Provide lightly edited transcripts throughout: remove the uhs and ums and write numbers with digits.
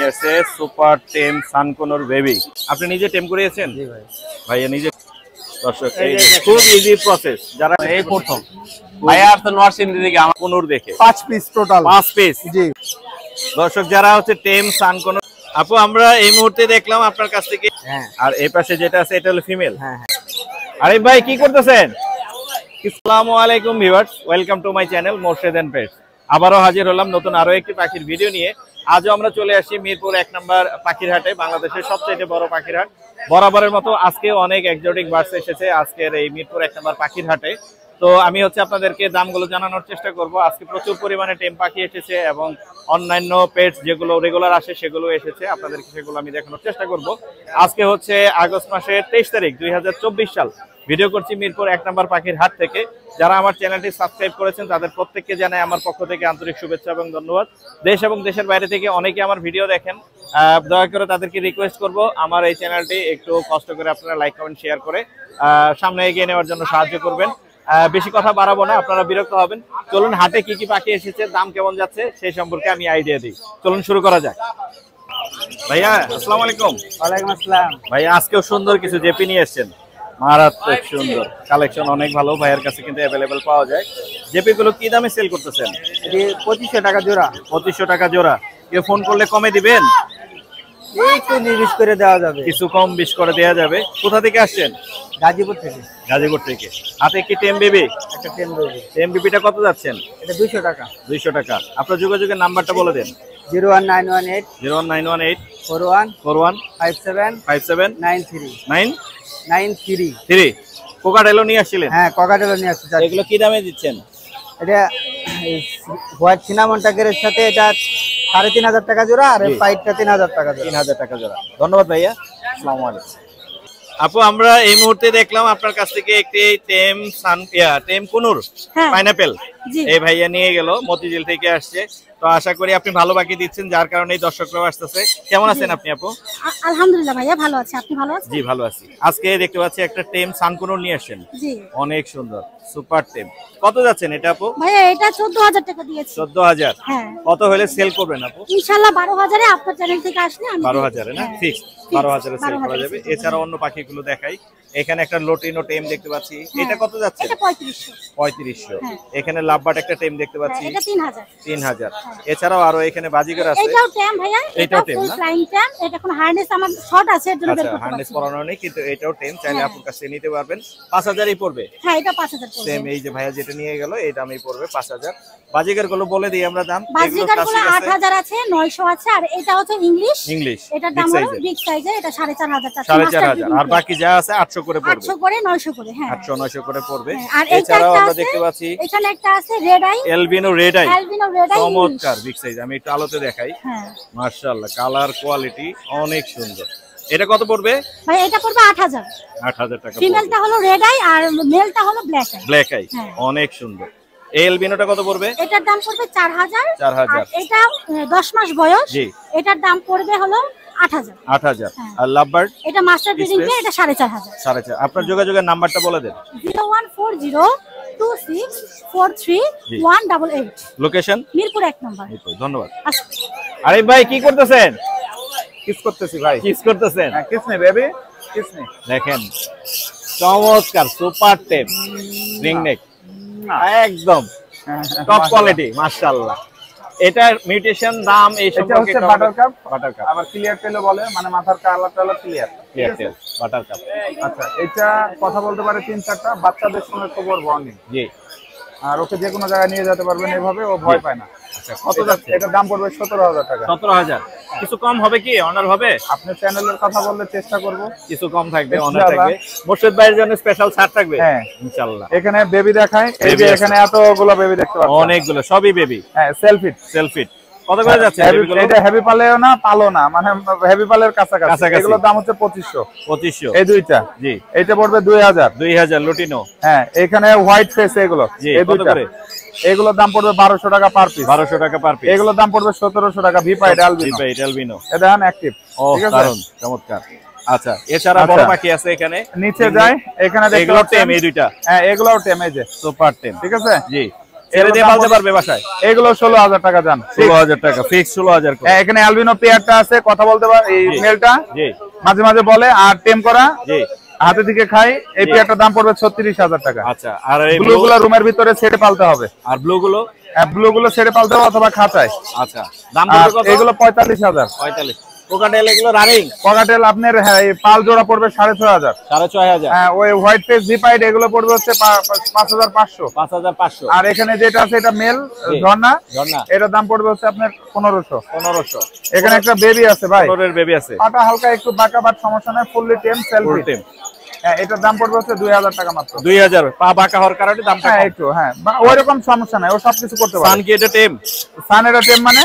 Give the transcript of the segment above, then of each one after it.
নিয়ে আসছে সুপার টেম সানকোনোর বেবি। আপনি নিজে টেম করিয়েছেন? জি ভাই। ভাইয়া নিজে। দর্শক খুব ইজি প্রসেস, যারা এই প্রথম ভাইয়া আর তো নরসিংদী থেকে আমার কোনোর দেখে 5 পিস টোটাল 5 পিস। জি দর্শক যারা হচ্ছে টেম সানকোনো আপু, আমরা এই মুহূর্তে দেখলাম আপনার কাছ থেকে। হ্যাঁ। আর এই পাশে যেটা আছে এটা হলো ফিমেল। হ্যাঁ হ্যাঁ। আরে ভাই কি করতেছেন? আসসালামু আলাইকুম viewers, welcome to my channel Morshed and pets. আবারও হাজির হলাম নতুন আরো একটি পাখির ভিডিও নিয়ে। আজও আমরা চলে আসছি মিরপুর 1 নম্বর পাখির হাটে, বাংলাদেশের সবচেয়ে বড় পাখির হাট। বরাবরের মতো আজকে অনেক এক্সোটিক বার্ডস এসেছে আজকের এই মিরপুর 1 নম্বর পাখির হাটে। তো আমি হচ্ছে আপনাদেরকে দামগুলো জানানোর চেষ্টা করব। আজকে প্রচুর পরিমাণে টেম পাখি এসেছে এবং অন্যান্য পেটস যেগুলো রেগুলার আসে সেগুলো এসেছে, আপনাদেরকে সেগুলো আমি দেখানোর চেষ্টা করব। আজকে হচ্ছে আগস্ট মাসের 23 তারিখ 2024 সাল। ভিডিও করছি মিরপুর 1 নম্বর পাখির হাট থেকে। যারা আমার চ্যানেলটি সাবস্ক্রাইব করেছেন তাদের প্রত্যেককে জানাই আমার পক্ষ থেকে আন্তরিক শুভেচ্ছা এবং ধন্যবাদ। দেশ এবং দেশের বাইরে থেকে অনেকে আমার ভিডিও দেখেন, দয়া করে তাদেরকে রিকোয়েস্ট করব আমার এই চ্যানেলটি একটু কষ্ট করে আপনারা লাইক কমেন্ট শেয়ার করে সামনে এগিয়ে নেওয়ার জন্য সাহায্য করবেন। বেশি কথা বাড়াবো না, আপনারা বিরক্ত হবেন। চলুন হাটে কি কি পাখি এসেছে, দাম কেমন যাচ্ছে সেই সম্পর্কে আমি আইডিয়া দিই। চলুন শুরু করা যাক। ভাইয়া আসসালামু আলাইকুম। ওয়ালাইকুম আসসালাম। ভাইয়া আজকেও সুন্দর কিছু জেপি নিয়ে এসেছেন, মারাত্মক সুন্দর কালেকশন, অনেক ভালো। ভাইয়ের কাছে কিন্তু অ্যাভেলেবেল পাওয়া যায়। জেপি গুলো কি দামে সেল করতেছেন? 2500 টাকা জোড়া। 2500 টাকা জোড়া। কেউ ফোন করলে কমে দিবেন? একটু নির্বিশ করে দেওয়া যাবে, কিছু কম বেশ করে দেওয়া যাবে। কোথা থেকে আসছেন? গাজীপুর থেকে। গাজীপুর থেকে। হাতে কি টেম বেবি? একটা টেম বেবি। টেম বেবিটা কত যাচ্ছেন? এটা 200 টাকা। 200 টাকা। আপনার যোগাযোগের নাম্বারটা বলে দেন। 01918 01918 41 41 57 57 93 993। কোকাটেলও নিয়ে আসছিলেন? হ্যাঁ, ককাটেলও নিয়ে আসছে। এগুলো কি দামে দিচ্ছেন? এটা হোয়াইট সিনামন টাকের সাথে এটা 3500 টাকা জোড়া, আর পাইটটা 3000 টাকা জোড়া। 3000 টাকা জোড়া। ধন্যবাদ ভাইয়া, আসসালামু আলাইকুম। আপু, আমরা এই মুহূর্তে দেখলাম আপনার কাছ থেকে একটি টেম কুনুর পাইনাপেল এই ভাইয়া নিয়ে গেল, মতিঝিল থেকে আসছে। তো আশা করি আপনি ভালো বাকি দিচ্ছেন, যার কারণে দর্শকরাও আসতেছে। কেমন আছেন আপনি আপু? আলহামদুলিল্লাহ ভাইয়া, ভালো আছি। আপনি ভালো আছেন? জি ভালো আছি। আজকে দেখতে পাচ্ছি একটা টেম সানকুনুর নিয়ে আসছেন। জি, অনেক সুন্দর সুপার টেম। কত যাচ্ছেন এটা আপু? ভাইয়া এটা 14000 টাকা দিয়েছি। 14000? হ্যাঁ। কত হলে সেল করবেন আপু? ইনশাআল্লাহ 12000 এ আপনার চ্যানেল থেকে আসলে আমি 12000 এ না? ফিক্স 12000 এ সেল করা যাবে। এছাড়া অন্য পাখিগুলো দেখাই। এখানে একটা লোটিনো টেম দেখতে পাচ্ছি, এটা কত যাচ্ছে? এটা 3500। 3500। এখানে লাভবাট একটা টেম দেখতে পাচ্ছি, এটা 3000। 3000। এছাড়াও আরো এখানে বাজিগর আছে। এটাও টেম ভাইয়া, এটাও টেম ফুল না? Flying tame. এটা এখন হার্নেস আমার শর্ট আছে, এর জন্য বের করতে হার্নেস পারছি। পরানো নেই, কিন্তু এটাও টেম, চাইলে আপনার কাছে নিতে পারবেন। 5000ই পড়বে। হ্যাঁ, এটা 5000 পড়বে। সেম এই যে ভাইয়া যেটা নিয়ে গেল এই দামই পড়বে 5000। বাজিগর গুলো বলে দিই আমরা দাম। বাজিগর গুলো 8000 আছে, 900 আছে, আর এটা হচ্ছে ইংলিশ। এটার দাম হলো বিগ সাইজের, এটা 4500। 4500। আর বাকি যা আছে 800 করে পড়বে। 800 করে 900 করে। হ্যাঁ, 800 900 করে পড়বে। আর এছাড়াও আমরা দেখতে পাচ্ছি এখানে একটা আছে red eye, albino red eye. চমৎকার বিগ সাইজ। আমি একটু আলোতে দেখাই। হ্যাঁ, মাশাআল্লাহ, কালার কোয়ালিটি অনেক সুন্দর। এটা কত পড়বে? ভাই এটা পড়বে 8000। 8000 টাকা। ফিমেলটা হলো রেড আই আর মেলটা হলো ব্ল্যাক আই। ব্ল্যাক আই, অনেক সুন্দর। এই এলবিনোটা কত পড়বে? এটার দাম পড়বে 4000। 4000। আর এটা 10 মাস বয়স। জি। এটার দাম পড়বে হলো 8000। 8000। আর লাভবার্ড? এটা মাস্টার ব্রিডিং এ, এটা 4500। 4500। আপনার যোগাযোগের নাম্বারটা বলে দেন। 01402643188। লোকেশন? মিরপুর 1 নম্বর। ধন্যবাদ। আরে ভাই কি করতেছেন? কিস করতেছি ভাই। কিস করতেছেন? হ্যাঁ, কিস নে বেবি, কিস নে। দেখেন চমৎকার সুপার টেম রিং নেক, একদম টপ কোয়ালিটি মাশাআল্লাহ। এটার মিউটেশন দাম এই সম্পর্কে? এটা হচ্ছে বাটারকাপ। বাটারকাপ, আবার ক্লিয়ার টেলও বলে, মানে মাথার কালারটা ক্লিয়ার। ক্লিয়ার টেল বাটারকাপ। আচ্ছা, এটা কথা বলতে পারে 3-4টা, বাচ্চাদের সঙ্গে খবর বর্নিং। জি। আর ওকে যে কোনো জায়গায় নিয়ে যেতে পারবেন এভাবে, ও ভয় পায় না। আচ্ছা, কত যাচ্ছে? এটার দাম পড়বে 17000 টাকা। 17000। কিছু কম হবে কি? অনার হবে? আপনি চ্যানেলের কথা বললে চেষ্টা করব, কিছু কম থাকবে, অনার থাকবে। মোর্শেদ ভাইয়ের জন্য স্পেশাল ছাড় থাকবে। হ্যাঁ ইনশাআল্লাহ। এখানে বেবি দেখায়, এই যে এখানে এতগুলো বেবি দেখতে পাচ্ছেন, অনেকগুলো, সবই বেবি। হ্যাঁ, সেলফিট। কত করে যাচ্ছে বেবিগুলো? এটা হেভি পালেও না, পালো না, মানে হেভি পালের কাছাকাছি। এগুলোর দাম হচ্ছে 2500। এই দুইটা। জি। এইটা পড়বে 2000। 2000 লুটিনো। হ্যাঁ, এখানে হোয়াইট ফেস এগুলো, এই দুইটা। এগুলোর দাম পড়বে 1200 টাকা পার পিস। 1200 টাকা পার পিস। এগুলোর দাম পড়বে 1700 টাকা। ভিপাইড অ্যালবিনো। এটা দেখেন অ্যাক্টিভ। ঠিক আছে, দারুন, চমৎকার। আচ্ছা, এছাড়া বড় পাখি আছে এখানে। নিচে যায়, এখানে দেখতে এগুলো টেম, এই দুইটা। হ্যাঁ, এগুলোও টেম, এই যে সুপার টেম। ঠিক আছে। জি। ছেড়ে দিয়ে পালতে পারবে বাসায়? এগুলো 16,000 টাকা জান। 16,000 টাকা ফিক্স, 16,000 করে। এখানে অ্যালবিনো পেয়ারটা আছে, কথা বলতে পারে এই মেলটা, জি মাঝে মাঝে বলে, আর টেম করা জি হাতে থেকে খাই। এই পেয়ারটার দাম পড়বে 36,000 টাকা। আচ্ছা, আর এই ব্লু গুলো রুমের ভিতরে ছেড়ে পালতে হবে। আর ব্লু গুলো? ব্লু গুলো ছেড়ে পালতে হবে অথবা খাঁচায়। আচ্ছা, দাম পড়বে কত? এগুলো 45,000। 45। কোকাটেল এগুলো রানিং? কোকাটেল আপনার এই পাল জোড়া পড়বে 6,500। 6,500। হ্যাঁ, ওই হোয়াইট ফেস জিপাইড এগুলো পড়বে হচ্ছে 5,500। 5,500। আর এখানে যেটা আছে এটা মেল ঝর্ণা, ঝর্ণা এটার দাম পড়বে হচ্ছে আপনার 1500। 1500। এখানে একটা বেবি আছে ভাই, 15 এর বেবি আছে, পাটা হালকা একটু বাঁকা, বাট সমস্যা নাই, ফুললি টেম সেলফি টেম। হ্যাঁ, এটার দাম পড়বে হচ্ছে 2,000 টাকা মাত্র। 2000। পা বাঁকা হওয়ার কারণে দামটা হ্যাঁ কম। একটু, হ্যাঁ ওই রকম সমস্যা নাই, ও সবকিছু করতে পারে। সান কি এটা টেম? সান এটা টেম মানে?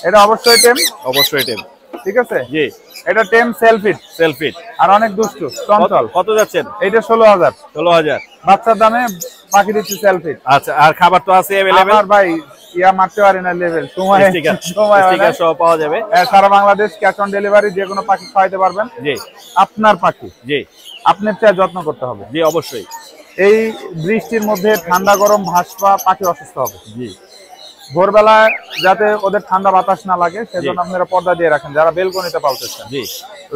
এটা অবশ্যই টেম। অবশ্যই টেম। ঠিক আছে, জি এটা টেম সেলফি, সেলফি। আর অনেক দুষ্টু চঞ্চল। কত যাচ্ছেন? এইটা 16,000। 16,000 বাচ্চার দামে পাখি দিচ্ছি সেলফি। আচ্ছা, আর খাবার তো আছে अवेलेबल? আমার ভাই ইয়া মারতে পারি না, লেভেল সময় স্টিকার সহ পাওয়া যাবে। সারা বাংলাদেশ ক্যাশ অন ডেলিভারি, যে কোনো পাখি খাওয়াইতে পারবেন। জি আপনার পাখি জি আপনার চেয়ে যত্ন করতে হবে। জি অবশ্যই। এই বৃষ্টির মধ্যে ঠান্ডা গরম ভাসপা পাখি অসুস্থ হবে। জি ভোরবেলা যাতে ওদের ঠান্ডা বাতাস না লাগে সেজন্য আপনারা পর্দা দিয়ে রাখেন, যারা বেলকনিতে পালতেছেন। জি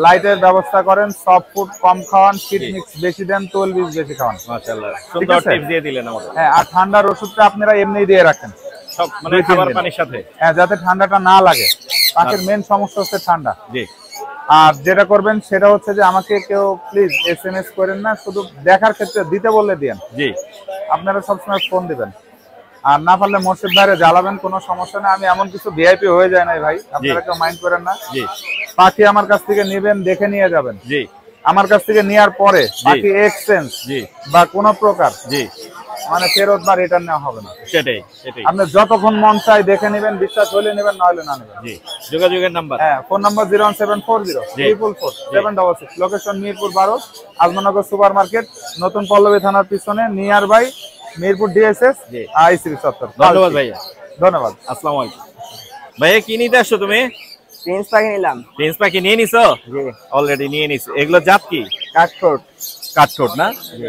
লাইটের ব্যবস্থা করেন, সফট ফুড কম খাওয়ান, ফিড মিক্স বেশি দেন, তৈল বীজ বেশি খাওয়ান। মাশাআল্লাহ, সুন্দর টিপস দিয়ে দিলেন আমাদের। হ্যাঁ, আর ঠান্ডার ওষুধটা আপনারা এমনি দিয়ে রাখেন সব মানে খাবার পানির সাথে। হ্যাঁ, যাতে ঠান্ডাটা না লাগে। পাখির মেন সমস্যা হচ্ছে ঠান্ডা। জি। আর যেটা করবেন সেটা হচ্ছে যে আমাকে কেউ প্লিজ SMS করেন না, শুধু দেখার ক্ষেত্রে দিতে বললে দিন। জি আপনারা সবসময় ফোন দিবেন, আর না পারলে মোর্শেদ ভাইরে জ্বালাবেন, কোনো সমস্যা নেই। আমি এমন কিছু ভিআইপি হয়ে যায় নাই ভাই, আপনারা কেউ মাইন্ড করেন না। জি পাখি আমার কাছ থেকে নেবেন, দেখে নিয়ে যাবেন। জি আমার কাছ থেকে নেওয়ার পরে পাখি এক্সচেঞ্জ জি বা কোনো প্রকার জি মানে ফেরত বা রিটার্ন নেওয়া হবে না। সেটাই সেটাই। আপনি যতক্ষণ মন চাই দেখে নেবেন, বিশ্বাস হলে নেবেন, না হলে না নেবেন। জি, যোগাযোগের নাম্বার? হ্যাঁ, phone number 01740 location Mirpur 12, Azmanagar super market, নতুন পল্লবী থানার পিছনে, nearby Mirpur DSS ICB চত্বর। ধন্যবাদ ভাইয়া। ধন্যবাদ। আসসালামু আলাইকুম। ভাইয়া কি নিতে আসছো তুমি? প্রিন্স পাখি নিলাম। প্রিন্স পাখি নিয়ে নিছো? জি। অলরেডি নিয়ে নিছো। এগুলো জাত কি? কাঠকোট। কাঠঠোঁট না?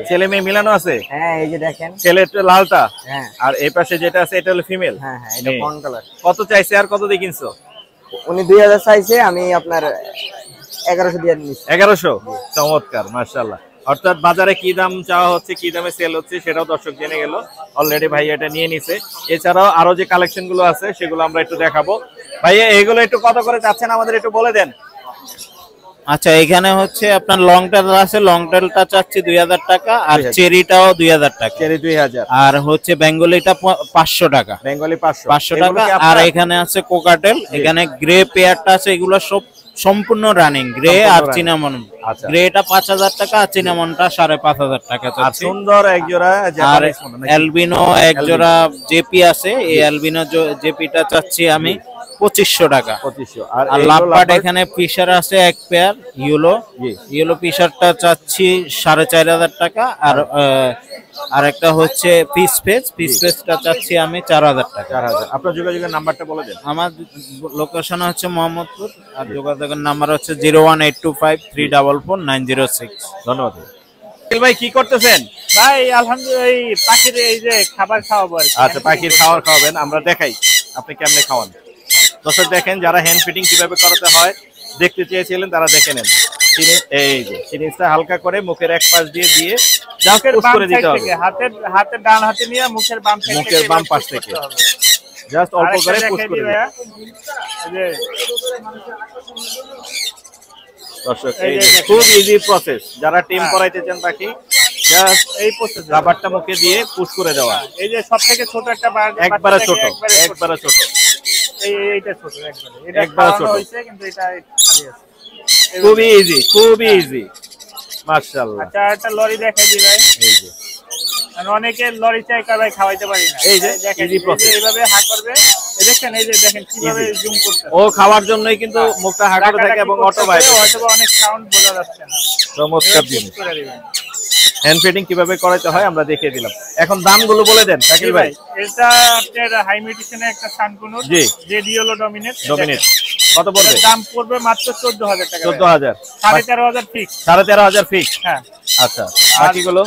ছেলে মেয়ে মিলানো আছে? হ্যাঁ, এই যে দেখেন। ছেলেটা লালটা, হ্যাঁ আর এই পাশে যেটা আছে এটা হলো ফিমেল। হ্যাঁ হ্যাঁ, এটা কোন কালার? কত চাইছে আর কত দিয়ে কিনছো? উনি 2000 চাইছে, আমি আপনার 1100 দিয়ে নিচ্ছি। 1100? চমৎকার, মাশাআল্লাহ। অর্থাৎ বাজারে কি দাম চাওয়া হচ্ছে, কি দামে সেল হচ্ছে সেটাও দর্শক জেনে গেল। অলরেডি ভাই এটা নিয়ে নিছে। এছাড়াও আরো যে কালেকশন গুলো আছে সেগুলো আমরা একটু দেখাবো। ভাইয়া এগুলো একটু কত করে চাচ্ছেন আমাদের একটু বলে দেন। আচ্ছা, এখানে হচ্ছে আপনার লং টেল আছে, লং টেলটা চাচ্ছি 2000 টাকা, আর চেরিটাও 2000 টাকা। চেরি 2000। আর হচ্ছে বেঙ্গলিটা 500 টাকা। বেঙ্গলি 500। 500 টাকা। আর এখানে আছে কোকাটেল, এখানে গ্রে পেয়ারটা আছে, এগুলো সব সম্পূর্ণ রানিং, গ্রে আর চিনামন। গ্রেটা 5000 টাকা, আর চিনামনটা 5500 টাকা। আর সুন্দর এক জোড়া জাপানিজ মনে নাকি? অ্যালবিনো এক জোড়া জেপি আছে, এই অ্যালবিনো জেপিটা চাচ্ছি আমি 2500 টাকা। 2500। আর লাভবার্ড এখানে ফিশার আছে এক পেয়ার, ইয়েলো ফিশারটা চাচ্ছি 4500 টাকা। আর একটা হচ্ছে পিস ফেসটা চাচ্ছি আমি 4000 টাকা। 4000। আপনার যোগাযোগের নাম্বারটা বলে দেন। আমার লোকেশন হচ্ছে মোহাম্মদপুর, আর যোগাযোগের নাম্বার হচ্ছে 01825344906। ধন্যবাদ ভাই। কি করতেছেন ভাই? আলহামদুলিল্লাহ, এই পাখির এই যে খাবার খাওয়াবো। আচ্ছা, পাখির খাবার খাওয়াবেন, আমরা দেখাই আপনি কেমনে খাওয়ান। দর্শক দেখেন, যারা হ্যান্ড ফিটিং কিভাবে করাতে হয় দেখতে চেয়েছিলেন তারা দেখে নেন। এই যে জিনিসটা হালকা করে মুখের এক পাশ দিয়ে মুখের বাম সাইড থেকে, হাতের ডান হাতে নিয়ে মুখের বাম সাইড থেকে, মুখের বাম পাশ থেকে জাস্ট অল্প করে পুশ করে দিবেন। দর্শক এই খুব ইজি প্রসেস, যারা টিম করাইতে চান পাখি জাস্ট এই প্রসেস, রাবারটা মুখে দিয়ে পুশ করে দেওয়া। এই যে সবথেকে ছোট একটা একবারে ছোট, একবারে ছোট, এইটা ছোট, এটা একবারে ছোট হইছে, কিন্তু এটা খালি আছে। খুবই ইজি, খুবই ইজি, মাশাআল্লাহ। আচ্ছা, একটা লরি দেখাই দি ভাই। এই যে অনেকে লরি চাই ভাই, খাওয়াইতে পারি না। এই যে ইজি প্রসেস, এইভাবে হাত করবে, দেখেন এই যে দেখেন কিভাবে জুম করতে। ও খাওয়ার জন্যই কিন্তু মুখটা হাঁ করে থাকে এবং অটো ভাইব্রেট, হয়তো অনেক সাউন্ড বোঝা যাচ্ছে না। চমৎকার জিনিস। হ্যান্ড ফিটিং কিভাবে করাতে হয় আমরা দেখিয়ে দিলাম। এখন দামগুলো বলে দেন শাকিল ভাই। এটা আপনার হাই মিউটেশনের একটা সানকুনুর, জি, জেডিওলো ডমিনেট। কত পড়বে? দাম পড়বে মাত্র 14000 টাকা। 14000। 13500 ফিক্স। 13500 ফিক্স। হ্যাঁ। আচ্ছা, বাকিগুলো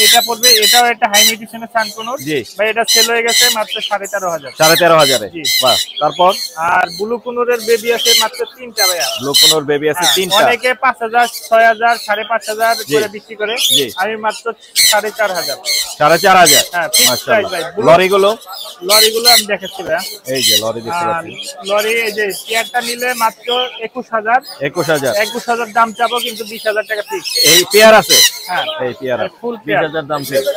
এটা পড়বে, এটাও একটা হাই মিউটেশনের সানকুনুর জি ভাই, এটা সেল হয়ে গেছে মাত্র 13,500। 13,500 বাহ। তারপর আর ব্লু কুনুরের বেবি আছে মাত্র 3টা ভাইয়া। ব্লু কুনুর বেবি আছে 3টা। অনেকে 5,000, 6,000, 5,500 করে বিক্রি করে, আমি মাত্র 4,500। 4,500 হ্যাঁ ফিক্স প্রাইস ভাই। লরিগুলো আমি দেখাচ্ছি ভাইয়া, এই যে লরি দেখতে পাচ্ছি। লরি এই যে চেয়ারটা নিলে মাত্র 21,000 21,000 দাম চাবো, কিন্তু 20,000 টাকা ফিক্স। এই পেয়ার আছে, হ্যাঁ এই পেয়ার ফুল 20,000 দাম ফিক্স।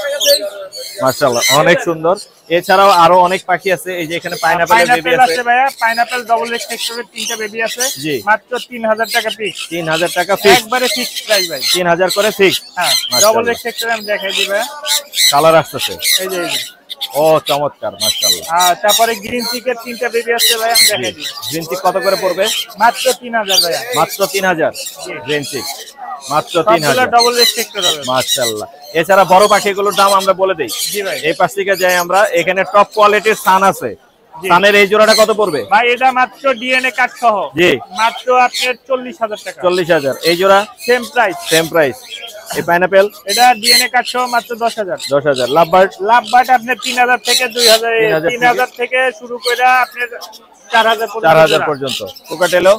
মাশাআল্লাহ অনেক সুন্দর। এছাড়াও আরো অনেক পাখি আছে, এই যে এখানে পাইনাপেল বেবি আছে ভাইয়া, পাইনাপেল ডবল এক্স সেক্টরের 3টা বেবি আছে, জি মাত্র 3,000 টাকা ফিক্স। 3,000 টাকা ফিক্স, একবারে ফিক্স প্রাইস ভাই, 3,000 করে ফিক্স। হ্যাঁ ডবল এক্স সেক্টরে আমি দেখাই দিই ভাইয়া, কালার আসতেছে এই যে ও চমৎকার মাশাআল্লাহ। তারপরে গ্রিন চিকের 3টা বেবি আছে ভাই, আমি দেখাই দিই। গ্রিন চিক কত করে পড়বে? মাত্র 3,000 ভাইয়া, মাত্র 3,000 গ্রিন চিক, মাত্র 3,000 ডবল এক্স সেক্টর হবে মাশাআল্লাহ। এছাড়া বড় পাখিগুলোর দাম আমরা বলে দেই। জি ভাই, এই পাশ থেকে যাই আমরা, এখানে টপ কোয়ালিটির সান আছে। সানের এই জোড়াটা কত পড়বে ভাই? এটা মাত্র ডিএনএ কার্ড সহ, জি মাত্র আপনার 40,000 টাকা। 40,000। এই জোড়া সেম প্রাইস। এই পাইনাপেল এটা ডিএনএ কার্ড সহ মাত্র 10,000। 10,000। লাভবার্ড আপনার 3,000 থেকে 2,000, 3,000 থেকে শুরু করে আপনার 4,000 পর্যন্ত।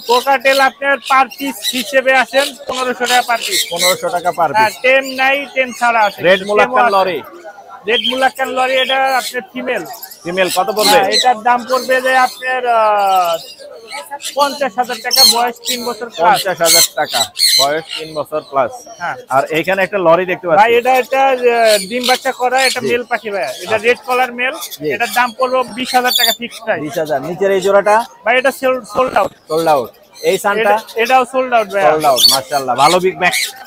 কোকাটেল আপনার পার পিস হিসেবে আসেন 1500 টাকা পার পিস। 1500 টাকা পার পিস। টেম নাই, টেম ছাড়া আছে। রেড মুলাক্কান লরি, এটা আপনার ফিমেল কত পড়বে? এটার দাম পড়বে যে আপনার 50,000 টাকা, বয়স 3 বছর প্লাস। 50,000 টাকা, বয়স 3 বছর প্লাস। হ্যাঁ। আর এখানে একটা লরি দেখতে ভাই, পাচ্ছি এটা একটা ডিম বাচ্চা করা, এটা মেল পাখি ভাই, এটা রেড কলার মেল। এটার দাম পড়বে 20,000 টাকা ফিক্স প্রাইস। 20,000। নিচের এই জোড়াটা ভাই এটা সোল্ড আউট। এই সানটা এটাও সোল্ড আউট ভাই, সোল্ড আউট। মাশাআল্লাহ ভালো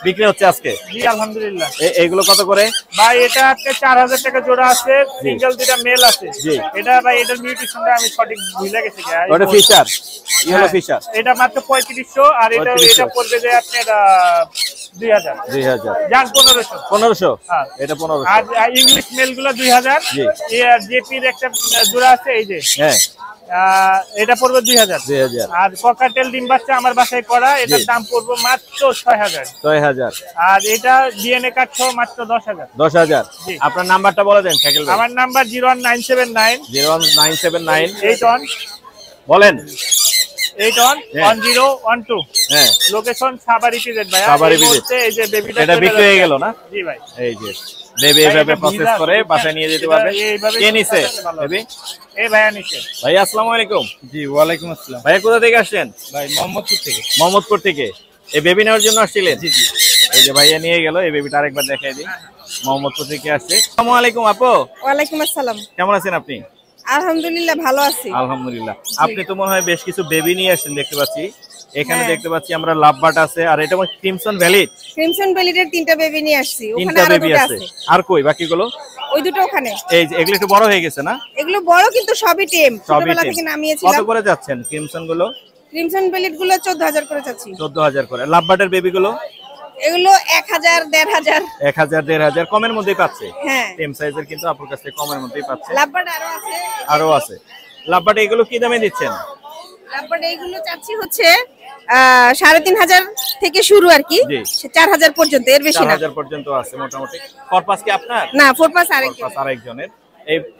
বিক্রি হচ্ছে আজকে। জি আলহামদুলিল্লাহ। এইগুলো কত করে ভাই? এটা আপনার 4,000 টাকা জোড়া আছে, সিঙ্গেল 2টা মেল আছে। জি এটা ভাই, এটার মিউটেশনটা আমি সঠিক ভুলে গেছি। ওটা ফিশার, ইয়েলো ফিশার। এটা মাত্র 3500, আর এটা পড়বে যে আপনার 2,000। যান 1500। হ্যাঁ এটা 1500। আর ইংলিশ মেল গুলো 2,000। জি। আর জেপির একটা জোড়া আছে, এই যে হ্যাঁ এটা পড়বে 2,000। আর ককাটেল ডিম বাচ্চা আমার বাসায় করা, এটার দাম পড়বে মাত্র 6,000। আর এটা ডিএনএ কার্ড সহ মাত্র 10,000। 10,000। আপনার নাম্বারটা বলে দেন শাকিল ভাই। আমার নাম্বার 01979 81 বলেন 811012। হ্যাঁ লোকেশন সাভার ইপিজেড ভাই। সাভার ইপিজেড। এই যে বেবিটা এটা বিক্রি হয়ে গেল না? জি ভাই। এই যে বেবি এইভাবে প্রসেস করে বাসায় নিয়ে যেতে পারবে। কে নিছে বেবি? এই ভাইয়া নিছে। ভাই আসসালামু আলাইকুম। জি ওয়ালাইকুম আসসালাম। ভাই কোথা থেকে আসছেন? ভাই মোহাম্মদপুর থেকে। এই বেবি নেওয়ার জন্য আসছিলেন? জি। এই যে ভাইয়া নিয়ে গেল, এই বেবিটা আরেকবার দেখাই দিই। মোহাম্মদপুর থেকে আসছে। আসসালামু আলাইকুম আপু। ওয়ালাইকুম আসসালাম। কেমন আছেন আপনি? আলহামদুলিল্লাহ ভালো আছি। আলহামদুলিল্লাহ। আপনি তো মনে হয় বেশ কিছু বেবি নিয়ে আসছেন দেখতে পাচ্ছি। এখানে দেখতে পাচ্ছি আমরা লাভবার্ড আছে, আর এটা ক্রিমসন ভ্যালিড। ক্রিমসন ভ্যালিডের 3টা বেবি নিয়ে আসছি। ওখানে 3টা আরো বেবি 2টা আছে। আছে। আর কই বাকিগুলো? ওই দুটো ওখানে। এই যে এগুলো একটু বড় হয়ে গেছে না? এগুলো বড় কিন্তু সবই টেম। সবই ছোটবেলা টেম। থেকে কত নামিয়েছিলাম। করে যাচ্ছেন ক্রিমসন গুলো? ক্রিমসন ভ্যালিড গুলো 14,000 করে চাচ্ছি। 14,000 করে। লাভবার্ডের বেবি গুলো? এগুলো 1,000 1,500। 1,000 1,500 কমের মধ্যেই পাচ্ছে। হ্যাঁ। টেম সাইজের কিন্তু আপনার কাছে কমের মধ্যেই পাচ্ছে। লাভবার্ড আরো আছে। লাভবার্ড এগুলো কি দামে দিচ্ছেন? লাভবার্ড এইগুলো চাচ্ছি হচ্ছে 3,500 থেকে শুরু আর কি, 4,000 পর্যন্ত, এর বেশি না। 4,000 পর্যন্ত আছে মোটামুটি। ফরপাস কি আপনার? না, ফোরপাস আরেকজনের।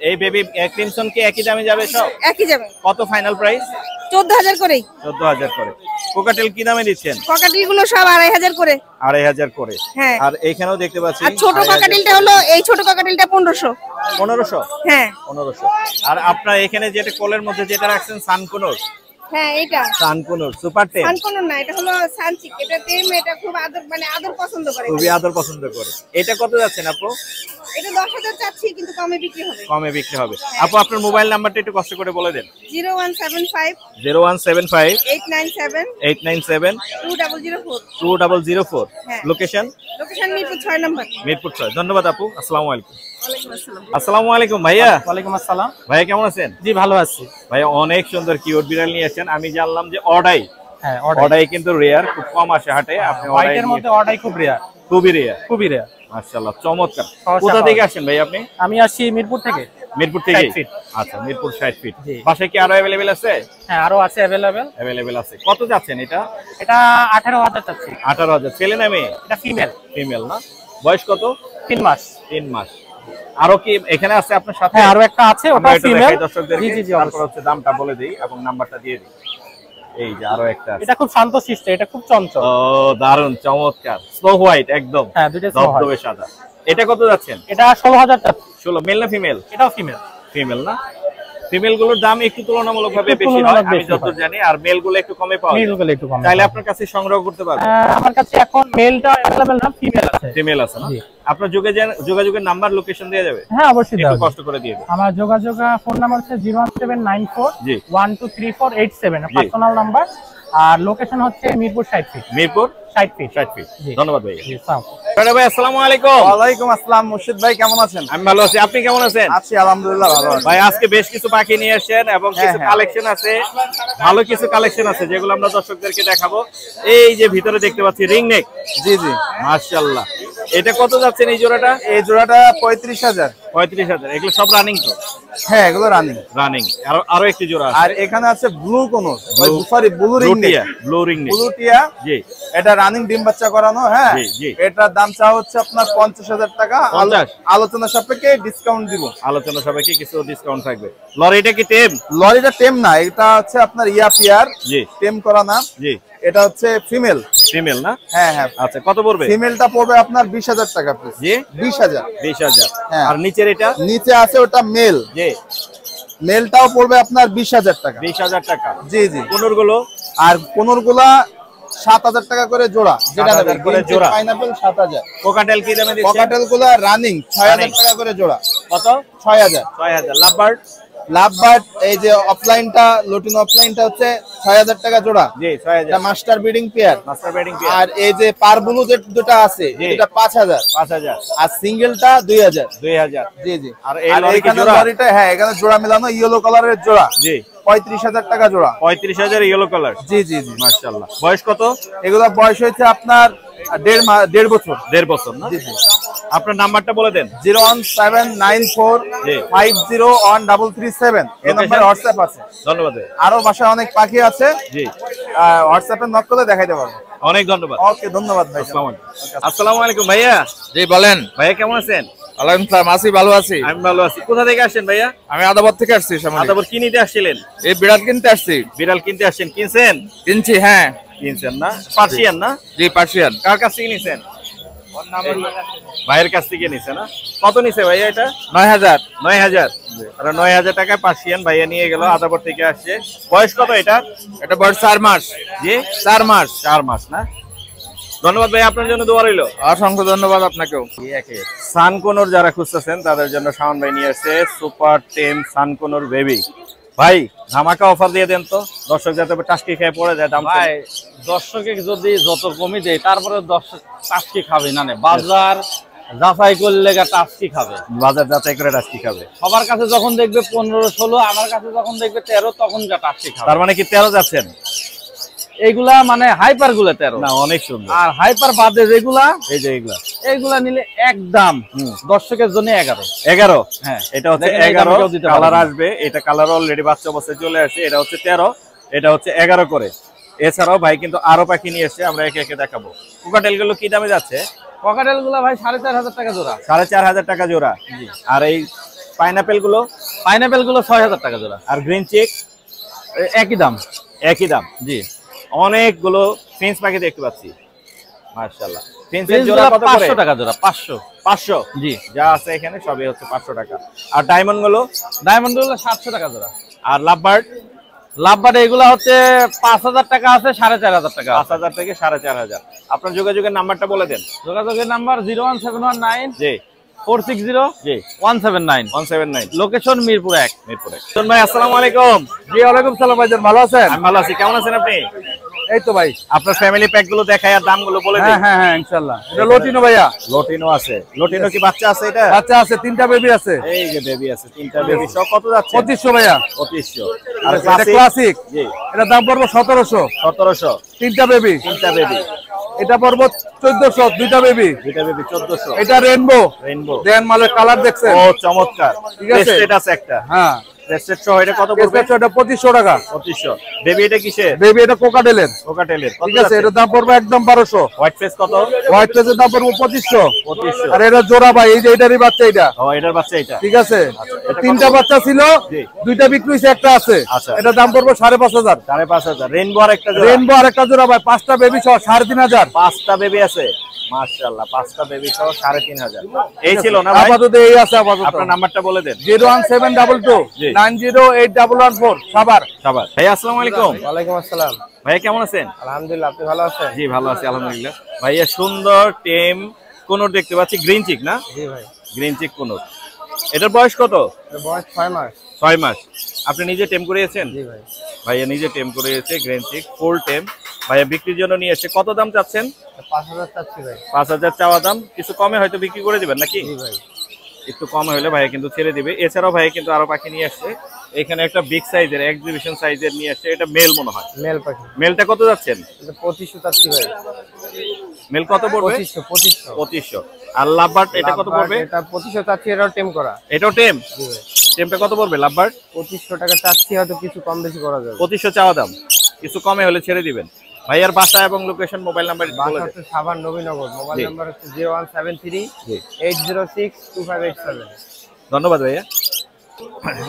এই বেবি ক্রিমসন কি একই দামে যাবে সব? একই যাবে। কত ফাইনাল প্রাইস? 14,000 করেই। 14,000 করে। কোকাটেল কি দামে দিচ্ছেন? ককাটেল গুলো সব 2,500 করে। 2,500 করে। হ্যাঁ। আর এখানেও দেখতে পাচ্ছি আর ছোট ককাটেলটা হলো, এই ছোট ককাটেলটা 1500। 1500? হ্যাঁ 1500। আর আপনার এখানে যেটা কোলের মধ্যে যেটা রাখছেন সানকুনোর? হ্যাঁ এটা সানকুনোর সুপার টেম। সানকুনোর না, এটা হলো সানচিক। এটা টেম, এটা খুব আদর, মানে আদর পছন্দ করে। খুবই আদর পছন্দ করে। এটা কত যাচ্ছেন আপু? এটা 10,000 চাচ্ছি, কিন্তু কমে বিক্রি হবে। কমে বিক্রি হবে। আপু আপনার মোবাইল নাম্বারটা একটু কষ্ট করে বলে দেন। 0175 0175 897 897 2004। 2004। হ্যাঁ। লোকেশন? লোকেশন মিরপুর 6 নম্বর। মিরপুর 6। ধন্যবাদ আপু। আসসালামু আলাইকুম। ওয়ালাইকুম আসসালাম। আসসালামু আলাইকুম ভাইয়া। ওয়ালাইকুম আসসালাম। ভাইয়া কেমন আছেন? জি ভালো আছি ভাইয়া। অনেক সুন্দর কিউট বিড়াল নিয়ে আসেন। আমি জানলাম যে অর্ডাই। হ্যাঁ অর্ডাই কিন্তু রেয়ার, খুব কম আসে হাটে। আপনি হোয়াইটের মধ্যে অর্ডাই খুবই রেয়ার। মাশাআল্লাহ চমৎকার। কোথা থেকে আসেন ভাই আপনি? আমি আসছি মিরপুর থেকে। মিরপুর থেকে? 60 ফিট। আচ্ছা মিরপুর 60 ফিট। বাসায় কি আরো अवेलेबल আছে? হ্যাঁ আরো আছে अवेलेबल আছে। কত যাচ্ছেন এটা? এটা 18,000 চাচ্ছি। 18,000। ছেলে না মেয়ে? এটা ফিমেল। ফিমেল না? বয়স কত? 3 মাস। 3 মাস। আরো কি এখানে আছে আপনার সাথে? হ্যাঁ, আরো একটা আছে, ওটা ফিমেল। জি জি জি, তারপর হচ্ছে দামটা বলে দেই এবং নাম্বারটা দিয়ে দিই। এই যে আরো একটা আছে। এটা খুব শান্তশিষ্ট, এটা খুব চঞ্চল। ও দারুন, চমৎকার, স্নো হোয়াইট একদম। হ্যাঁ, দুইটা স্নো হোয়াইট। ধবধবে সাদা। এটা কত যাচ্ছেন? এটা 16000 টাকা। 16। মেল না ফিমেল? এটাও ফিমেল। ফিমেল না? ফিমেল গুলোর দাম একটু তুলনামূলকভাবে বেশি হয় আমি যতদূর জানি, আর মেল গুলো একটু কমে পাওয়া যায়। মেল গুলো একটু কমে। তাহলে আপনার কাছে সংগ্রহ করতে পারবেন? আমার কাছে এখন মেলটা अवेलेबल না, ফিমেল আছে। ফিমেল আছে না? আপনার যোগাযোগের নাম্বার, লোকেশন দেয়া যাবে? হ্যাঁ, অবশ্যই দেওয়া একটু যাবে। কষ্ট করে দিয়ে দিন। আমার ফোন নাম্বার হচ্ছে 01794 জি 123487, পার্সোনাল নাম্বার। আর লোকেশন হচ্ছে Mirpur 60 feet. Mirpur 60 feet. 60 feet. ধন্যবাদ ভাই। জি, সালাম। ভাই আসসালামু আলাইকুম। ওয়ালাইকুম আসসালাম। মুর্শিদ ভাই কেমন আছেন? আমি ভালো আছি, আপনি কেমন আছেন? আছি আলহামদুলিল্লাহ ভালো আছি। ভাই আজকে বেশ কিছু পাখি নিয়ে আসছেন এবং কিছু কালেকশন আছে, ভালো কিছু কালেকশন আছে যেগুলো আমরা দর্শকদেরকে দেখাবো। এই যে ভিতরে দেখতে পাচ্ছি রিং নেক। জি জি, মাশাআল্লাহ। এটা কত যাচ্ছেন এই জোড়াটা? এই জোড়াটা 35000। 35000। এগুলো সব রানিং তো? হ্যাঁ, এগুলো রানিং। রানিং। আরো একটি জোড়া আছে। আর এখানে আছে ব্লু কোন, sorry blue ring neck. Blue ring neck. Blue টিয়া। জি। এটা রানিং ডিম বাচ্চা করানো। হ্যাঁ, জি জি। এটার দাম চা হচ্ছে আপনার 50000 টাকা। আলোচনা সাপেক্ষে ডিসকাউন্ট দিব। আলোচনা সাপেক্ষে কিছু ডিসকাউন্ট থাকবে। লরিটা কি টেম? লরিটা টেম না, এটা হচ্ছে আপনার ইয়া পিয়ার। জি। টেম করা না। জি। এটা হচ্ছে ফিমেল। ফিমেল না? হ্যাঁ হ্যাঁ। আচ্ছা, কত পড়বে? ফিমেলটা পড়বে আপনার 20000 টাকা পিস। জি 20000। 20000। হ্যাঁ। আর নিচের এটা? নিচে আছে ওটা মেল। জি। মেলটাও পড়বে আপনার 20000 টাকা। 20000 টাকা। জি জি। কোনরগুলো? আর কোনরগুলা 7000 টাকা করে জোড়া। যেটা 7000 করে জোড়া। পাইনাপল 7000। কোকাটেল কি দামে দিচ্ছেন? ককাটেল গুলা রানিং 6000 টাকা করে জোড়া। কত? 6000। 6000। লাভবার্ড? লাভবার্ড এই যে অফলাইনটা, লুটিন অফলাইনটা হচ্ছে 6000 টাকা জোড়া। জি 6000। এটা master breeding pair. Master breeding pair. আর এই যে পারবুলু যে দুটো আছে এটা 5000। 5000। আর সিঙ্গেলটা 2000। 2000। জি জি। আর এই লরি কি এখানে জোড়া? লরিটা হ্যাঁ, এখানে জোড়া মেলানো ইয়েলো কালারের জোড়া। জি 35000 টাকা জোড়া। 35000 ইয়েলো কালার। জি জি জি। মাশাআল্লাহ। বয়স কত? এগুলা বয়স হচ্ছে আপনার 1.5 বছর। 1.5 বছর না? জি জি। আপনার নাম্বারটা বলে দেন। 01794 জি। 501337। এই নম্বরে হোয়াটসঅ্যাপ আছে। ধন্যবাদ। আরো বাসায় অনেক পাখি আছে। জি। হোয়াটসঅ্যাপে নক করলে দেখাইতে পারবো। অনেক ধন্যবাদ। ওকে, ধন্যবাদ ভাই। আসসালামু আলাইকুম ভাইয়া। জি বলেন। ভাইয়া কেমন আছেন? আলহামদুলিল্লাহ আছি, ভালো আছি। আমি ভালো আছি। কোথা থেকে আসছেন ভাইয়া? আমি আদাবাদ থেকে আসছি। আদাবর কি নিতে আসছিলেন? এই বিড়াল কিনতে আসছি। বিড়াল কিনতে আসছেন? কিনছেন? কিনছি। হ্যাঁ কিনছেন না? পার্সিয়ান না? জি পার্সিয়ান। কার কাছ থেকে নিছেন? ভাইয়ের কাছ থেকে নিছে না? কত নিছে ভাইয়া এটা? 9000। 9000। আর 9000 টাকায় পার্সিয়ান ভাইয়া নিয়ে গেল, আদাবর থেকে আসছে। বয়স কত এটা? এটা বয়স 4 মাস। জি 4 মাস। 4 মাস না? ধন্যবাদ ভাই, আপনার জন্য দোয়া রইল। অসংখ্য ধন্যবাদ আপনাকেও। সানকোনর যারা খুঁজতেছেন তাদের জন্য শাওন ভাই নিয়ে আসছে সুপার টেম সানকোনর বেবি। ভাই ধামাকা অফার দিয়ে দেন তো, দর্শক যাতে টাস্কি খেয়ে পড়ে যায় দাম। ভাই দর্শকে যদি যত কমই দেয় তারপরে দর্শক টাস্কি খাবে না, বাজার যাচাই করলে টাস্কি খাবে। বাজার যাচাই করে টাস্কি খাবে। সবার কাছে যখন দেখবে 15-16, আমার কাছে যখন দেখবে 13, তখন টাস্কি খাবে। তার মানে কি 13 যাচ্ছেন? এইগুলা মানে হাইপার গুলা 13 না, অনেক সুন্দর। আর হাইপার বাদে যেগুলা, এই যে এইগুলা নিলে একদম দর্শকের জন্য 11। 11? হ্যাঁ, এটা হচ্ছে 11 কালার আসবে। এটা কালার অলরেডি বাচ্চা অবস্থায় চলে আসে। এটা হচ্ছে 13, এটা হচ্ছে 11 করে। এছাড়াও ভাই কিন্তু আরো পাখি নিয়ে এসে আমরা একে একে দেখাবো। কোকাটেল গুলো কি দামে যাচ্ছে? ককাটেল গুলা ভাই 4500 টাকা জোড়া। 4500 টাকা জোড়া। আর এই পাইনাপেল গুলো? পাইনাপেল গুলো 6000 টাকা জোড়া। আর গ্রিন চিক? একই দাম। একই দাম। জি। অনেকগুলো ফিন্স পাখি দেখতে পাচ্ছি, মাশাআল্লাহ। ফিন্সের জোড়া কত করে? 500 টাকা জোড়া। 500। জি, যা আছে এখানে সবই হচ্ছে 500 টাকা। আর ডায়মন্ড গুলো? ডায়মন্ড গুলো 700 টাকা জোড়া। আর লাভবার্ড? লাভবার্ড এগুলা হচ্ছে 5000 টাকা আছে, 4500 টাকা। 5000 থেকে 4500। আপনার যোগাযোগের নাম্বারটা বলে দেন। যোগাযোগের নাম্বার 01719 জি 460 জি 179। লোকেশন মিরপুর 1। মিরপুর 1। সুন ভাই আসসালামু আলাইকুম। জি ওয়ালাইকুম সালাম ভাইজান, ভালো আছেন? আমি ভালো আছি, কেমন আছেন আপনি? এই তো ভাই। আপনার ফ্যামিলি প্যাক গুলো দেখাই আর দামগুলো বলে দিন। হ্যাঁ হ্যাঁ ইনশাআল্লাহ। এটা লটিনো ভাইয়া। লটিনো আছে? লটিনো কি বাচ্চা আছে? এটা বাচ্চা আছে, 3টা বেবি আছে। এই যে বেবি আছে, 3টা বেবি। সব কত যাচ্ছে? 2500 ভাইয়া। 2500। আর এটা ক্লাসিক। জি এটা দাম পড়বে 1700। 1700। 3টা বেবি। 3টা বেবি। এটা পড়বে 1400। 2টা বেবি। 2টা বেবি 1400। এটা রেইনবো। রেইনবো। দেন মালের কালার দেখছেন? ও চমৎকার। ঠিক আছে, এটা আছে একটা। হ্যাঁ ব্রেসলেট সহ এটা কত পড়বে? এটা 2500 টাকা। 2500। বেবি এটা কিসের? বেবি এটা কোকাটেলের। কোকাটেলের। ঠিক আছে, এটা দাম পড়বে একদম 1200। হোয়াইট ফেস কত? হোয়াইট ফেসের দাম পড়বে 2500। 2500। আর এটা জোড়া ভাই, এই যে এটারই বাচ্চা এটা। ও এটার বাচ্চা এটা। ঠিক আছে, তিনটা বাচ্চা ছিল, দুইটা বিক্রি হইছে, একটা আছে। এটা দাম পড়বে 5500। 5500। রেইনবো আর একটা জোড়া। রেইনবো আর একটা জোড়া ভাই, 5টা বেবি সহ 3500। 5টা বেবি আছে মাশাআল্লাহ, 5টা বেবি সহ 3500। এই ছিল না ভাই? আপাতত এই আছে আপাতত। আপনার নাম্বারটা বলে দেন। 01722 908144 সাভার। সাভার। ভাই আসসালামু আলাইকুম। ওয়ালাইকুম আসসালাম। ভাই কেমন আছেন? আলহামদুলিল্লাহ, আপনি ভালো আছেন? জি ভালো আছি আলহামদুলিল্লাহ। ভাইয়া সুন্দর টেম কোনর দেখতে পাচ্ছি, গ্রিন চিক না? জি ভাই। Green cheek কোনর। এটার বয়স কত? এর বয়স 6 মাস। 6 মাস। আপনি নিজে টেম করিয়েছেন? জি ভাই। ভাইয়া নিজে টেম করিয়েছে, গ্রিন চিক ফুল টেম। ভাইয়া বিক্রির জন্য নিয়ে এসে কত দাম চাচ্ছেন? 5000 চাচ্ছি ভাই। 5000 চাওয়া দাম, কিছু কমে হয়তো বিক্রি করে দিবেন নাকি? জি ভাই। একটু কম হলে ভাইয়া কিন্তু ছেড়ে দিবে। এছাড়াও ভাইয়া কিন্তু আরো পাখি নিয়ে আসছে। এখানে একটা বিগ সাইজের এক্সিবিশন সাইজের নিয়ে আসছে, এটা মেল মনে হয়। মেল পাখি। মেলটা কত যাচ্ছেন? এটা 2500 চাচ্ছি ভাই। মেল কত পড়বে? 2500। 2500। আর লাভবার্ড এটা কত পড়বে? এটা 2500 চাচ্ছি, এটাও টেম করা। এটাও টেম? জি ভাই। টেমটা কত পড়বে লাভবার্ড? 2500 টাকা চাচ্ছি, হয়তো কিছু কম বেশি করা যাবে। 2500 চাওয়া দাম, কিছু কমে হলে ছেড়ে দিবেন। ভাইয়ার বাসা এবং লোকেশন, মোবাইল নাম্বার বলে বাসা দেন। হচ্ছে সাভার নবীনগর। মোবাইল জি। নাম্বার হচ্ছে 0173 জি। 8062587। ধন্যবাদ ভাইয়া।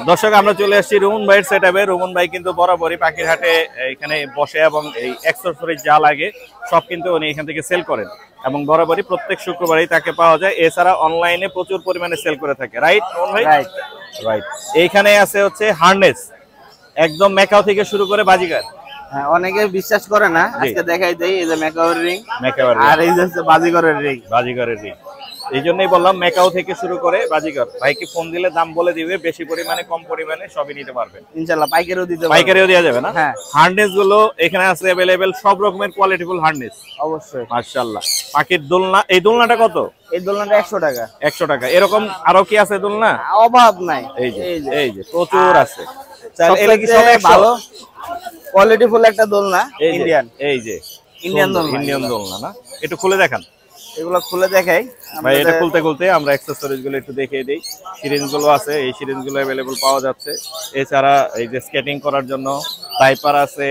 দর্শক আমরা চলে আসছি রুমন ভাইয়ের সেটআপে। রুমন ভাই কিন্তু বরাবরই পাখির হাটে এখানে বসে এবং এই অ্যাকসেসরিজ যা লাগে সব কিন্তু উনি এখান থেকে সেল করেন এবং বরাবরই প্রত্যেক শুক্রবারই তাকে পাওয়া যায়। এছাড়া অনলাইনে প্রচুর পরিমাণে সেল করে থাকে, রাইট রুমন ভাই? Right right. এইখানে আছে হচ্ছে হার্নেস, একদম মেকাও থেকে শুরু করে বাজিগার। হ্যাঁ, অনেকে বিশ্বাস করে না, আজকে দেখাই দেই। এই যে মেকাওয়ের রিং, মেকাওয়ের আর এই যে হচ্ছে বাজিগরের রিং। বাজিগরের রিং। এই জন্যই বললাম মেকাও থেকে শুরু করে বাজিগর। ভাইকে ফোন দিলে দাম বলে দিবে, বেশি পরিমাণে কম পরিমাণে সবই নিতে পারবেন ইনশাআল্লাহ। পাইকারিও দিতে পারবো। পাইকারিও দেওয়া যাবে না? হ্যাঁ। হার্নেস গুলো এখানে আছে अवेलेबल, সব রকমের কোয়ালিটিফুল হার্নেস। অবশ্যই। মাশাআল্লাহ। পাখির দোলনা, এই দোলনাটা কত? এই দোলনাটা 100 টাকা। 100 টাকা। এরকম আরো কি আছে দোলনা? অভাব নাই। এই যে প্রচুর আছে। চাল এলে কি সব সবচেয়ে 100? ভালো কোয়ালিটিফুল একটা দোলনা, এই যে, ইন্ডিয়ান। এই যে ইন্ডিয়ান দোলনা। ইন্ডিয়ান দোলনা না? একটু খুলে দেখান এগুলো খুলে দেখাই ভাই। এটা খুলতে খুলতে আমরা অ্যাকসেসরিজ গুলো একটু দেখিয়ে দেই। সিরিঞ্জ গুলো আছে, এই সিরিঞ্জ গুলো अवेलेबल পাওয়া যাচ্ছে। এছাড়া এই যে স্কেটিং করার জন্য টাইপার আছে,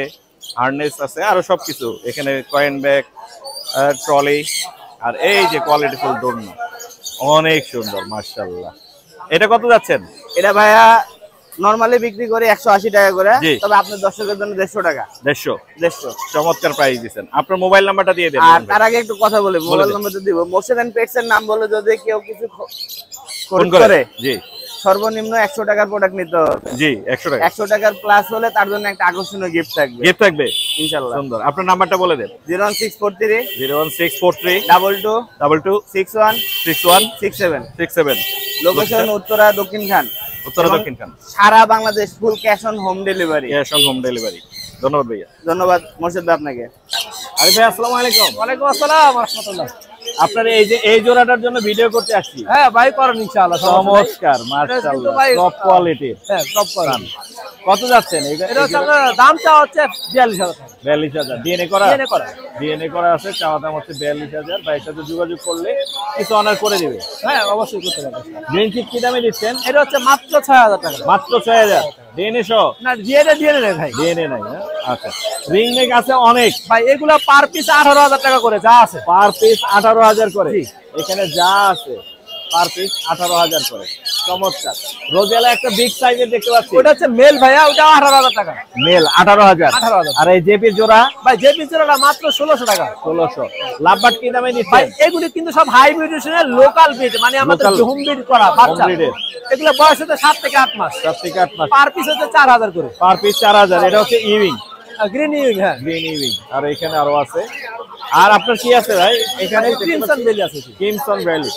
হার্নেস আছে, আরো সবকিছু এখানে। কয়েন ব্যাগ, ট্রলি, আর এই যে কোয়ালিটিফুল দোলনা, অনেক সুন্দর মাশাআল্লাহ। এটা কত যাচ্ছেন? এটা ভাইয়া নরমালি বিক্রি করে 180 টাকা করে, জি। তবে আপনার দর্শকের জন্য 150 টাকা। 150। চমৎকার প্রাইস দিবেন। আপনার মোবাইল নাম্বারটা দিয়ে দেন। আর তার আগে একটু কথা বলি, মোবাইল নাম্বারটা দিব। মোর্শেদ এন্ড পেটস এর নাম বলে যদি কেউ কিছু ফোন করে, জি, সর্বনিম্ন 100 টাকার প্রোডাক্ট নিতে হবে। জি 100 টাকা। 100 টাকার প্লাস হলে তার জন্য একটা আকর্ষণীয় গিফট থাকবে। গিফট থাকবে ইনশাআল্লাহ। সুন্দর। আপনার নাম্বারটা বলে দেন। 01643 01643 22 22 61 61 67। 67। লোকেশন উত্তরা দক্ষিণ খান। উত্তরা দক্ষিণ খান। সারা Bangladesh full cash on home delivery. Cash on home delivery. ধন্যবাদ ভাইয়া। ধন্যবাদ মোর্শেদ ভাই আপনাকে। আরে ভাই আসসালামু আলাইকুম। ওয়ালাইকুম আসসালাম ওয়া রাহমাতুল্লাহ। আপনার এই যে এই জোড়াটার জন্য ভিডিও করতে আসছি। হ্যাঁ ভাই, করেন ইনশাআল্লাহ। চমৎকার মাশাআল্লাহ, টপ কোয়ালিটির। হ্যাঁ, টপ করেন। কত যাচ্ছেন? এটা হচ্ছে আপনার দাম চাওয়া হচ্ছে 42000 টাকা। 42000। ডিএনএ করা? ডিএনএ করা। ডিএনএ করা আছে, চাওয়া দাম হচ্ছে 42000। ভাইয়ের সাথে যোগাযোগ করলে কিছু অনার করে দিবে। হ্যাঁ, অবশ্যই করতে পারবেন। গ্রিন চিক কি দামে দিচ্ছেন? এটা হচ্ছে মাত্র 6000 টাকা। মাত্র 6000। ডিএনএ সহ? না, ডিএনএ নাই ভাই। ডিএনএ নাই না? আচ্ছা। রিং নেক আছে অনেক ভাই, এগুলা পার পিস 18000 টাকা করে যা আছে। পার পিস 18000 করে। এখানে যা আছে পার পিস 18000 করে। চমৎকার। রোজেলা একটা বিগ সাইজের দেখতে পাচ্ছি। ওটা হচ্ছে মেল ভাইয়া, ওটা 18000 টাকা। মেল 18000। 18000। আর এই জেপির জোড়া? ভাই, জেপি জোড়াটা মাত্র 1600 টাকা। 1600। লাভবার্ড কি দামে দিচ্ছেন? ভাই, এগুলি কিন্তু সব হাইব্রিডেশনের লোকাল ব্রিড, মানে আমাদের হোম ব্রিড করা বাচ্চা। এগুলো বয়স হচ্ছে 7 থেকে 8 মাস। 7 থেকে 8 মাস। পার পিস হচ্ছে 4000 করে। Per piece 4000। এটা হচ্ছে ইউইং, গ্রিন ইউইং। হ্যাঁ, গ্রিন ইউইং। আর এখানে আরো আছে। আর আপনার কি আছে ভাই? এখানে ক্রিমসন ভ্যালি আছে। Crimson valley.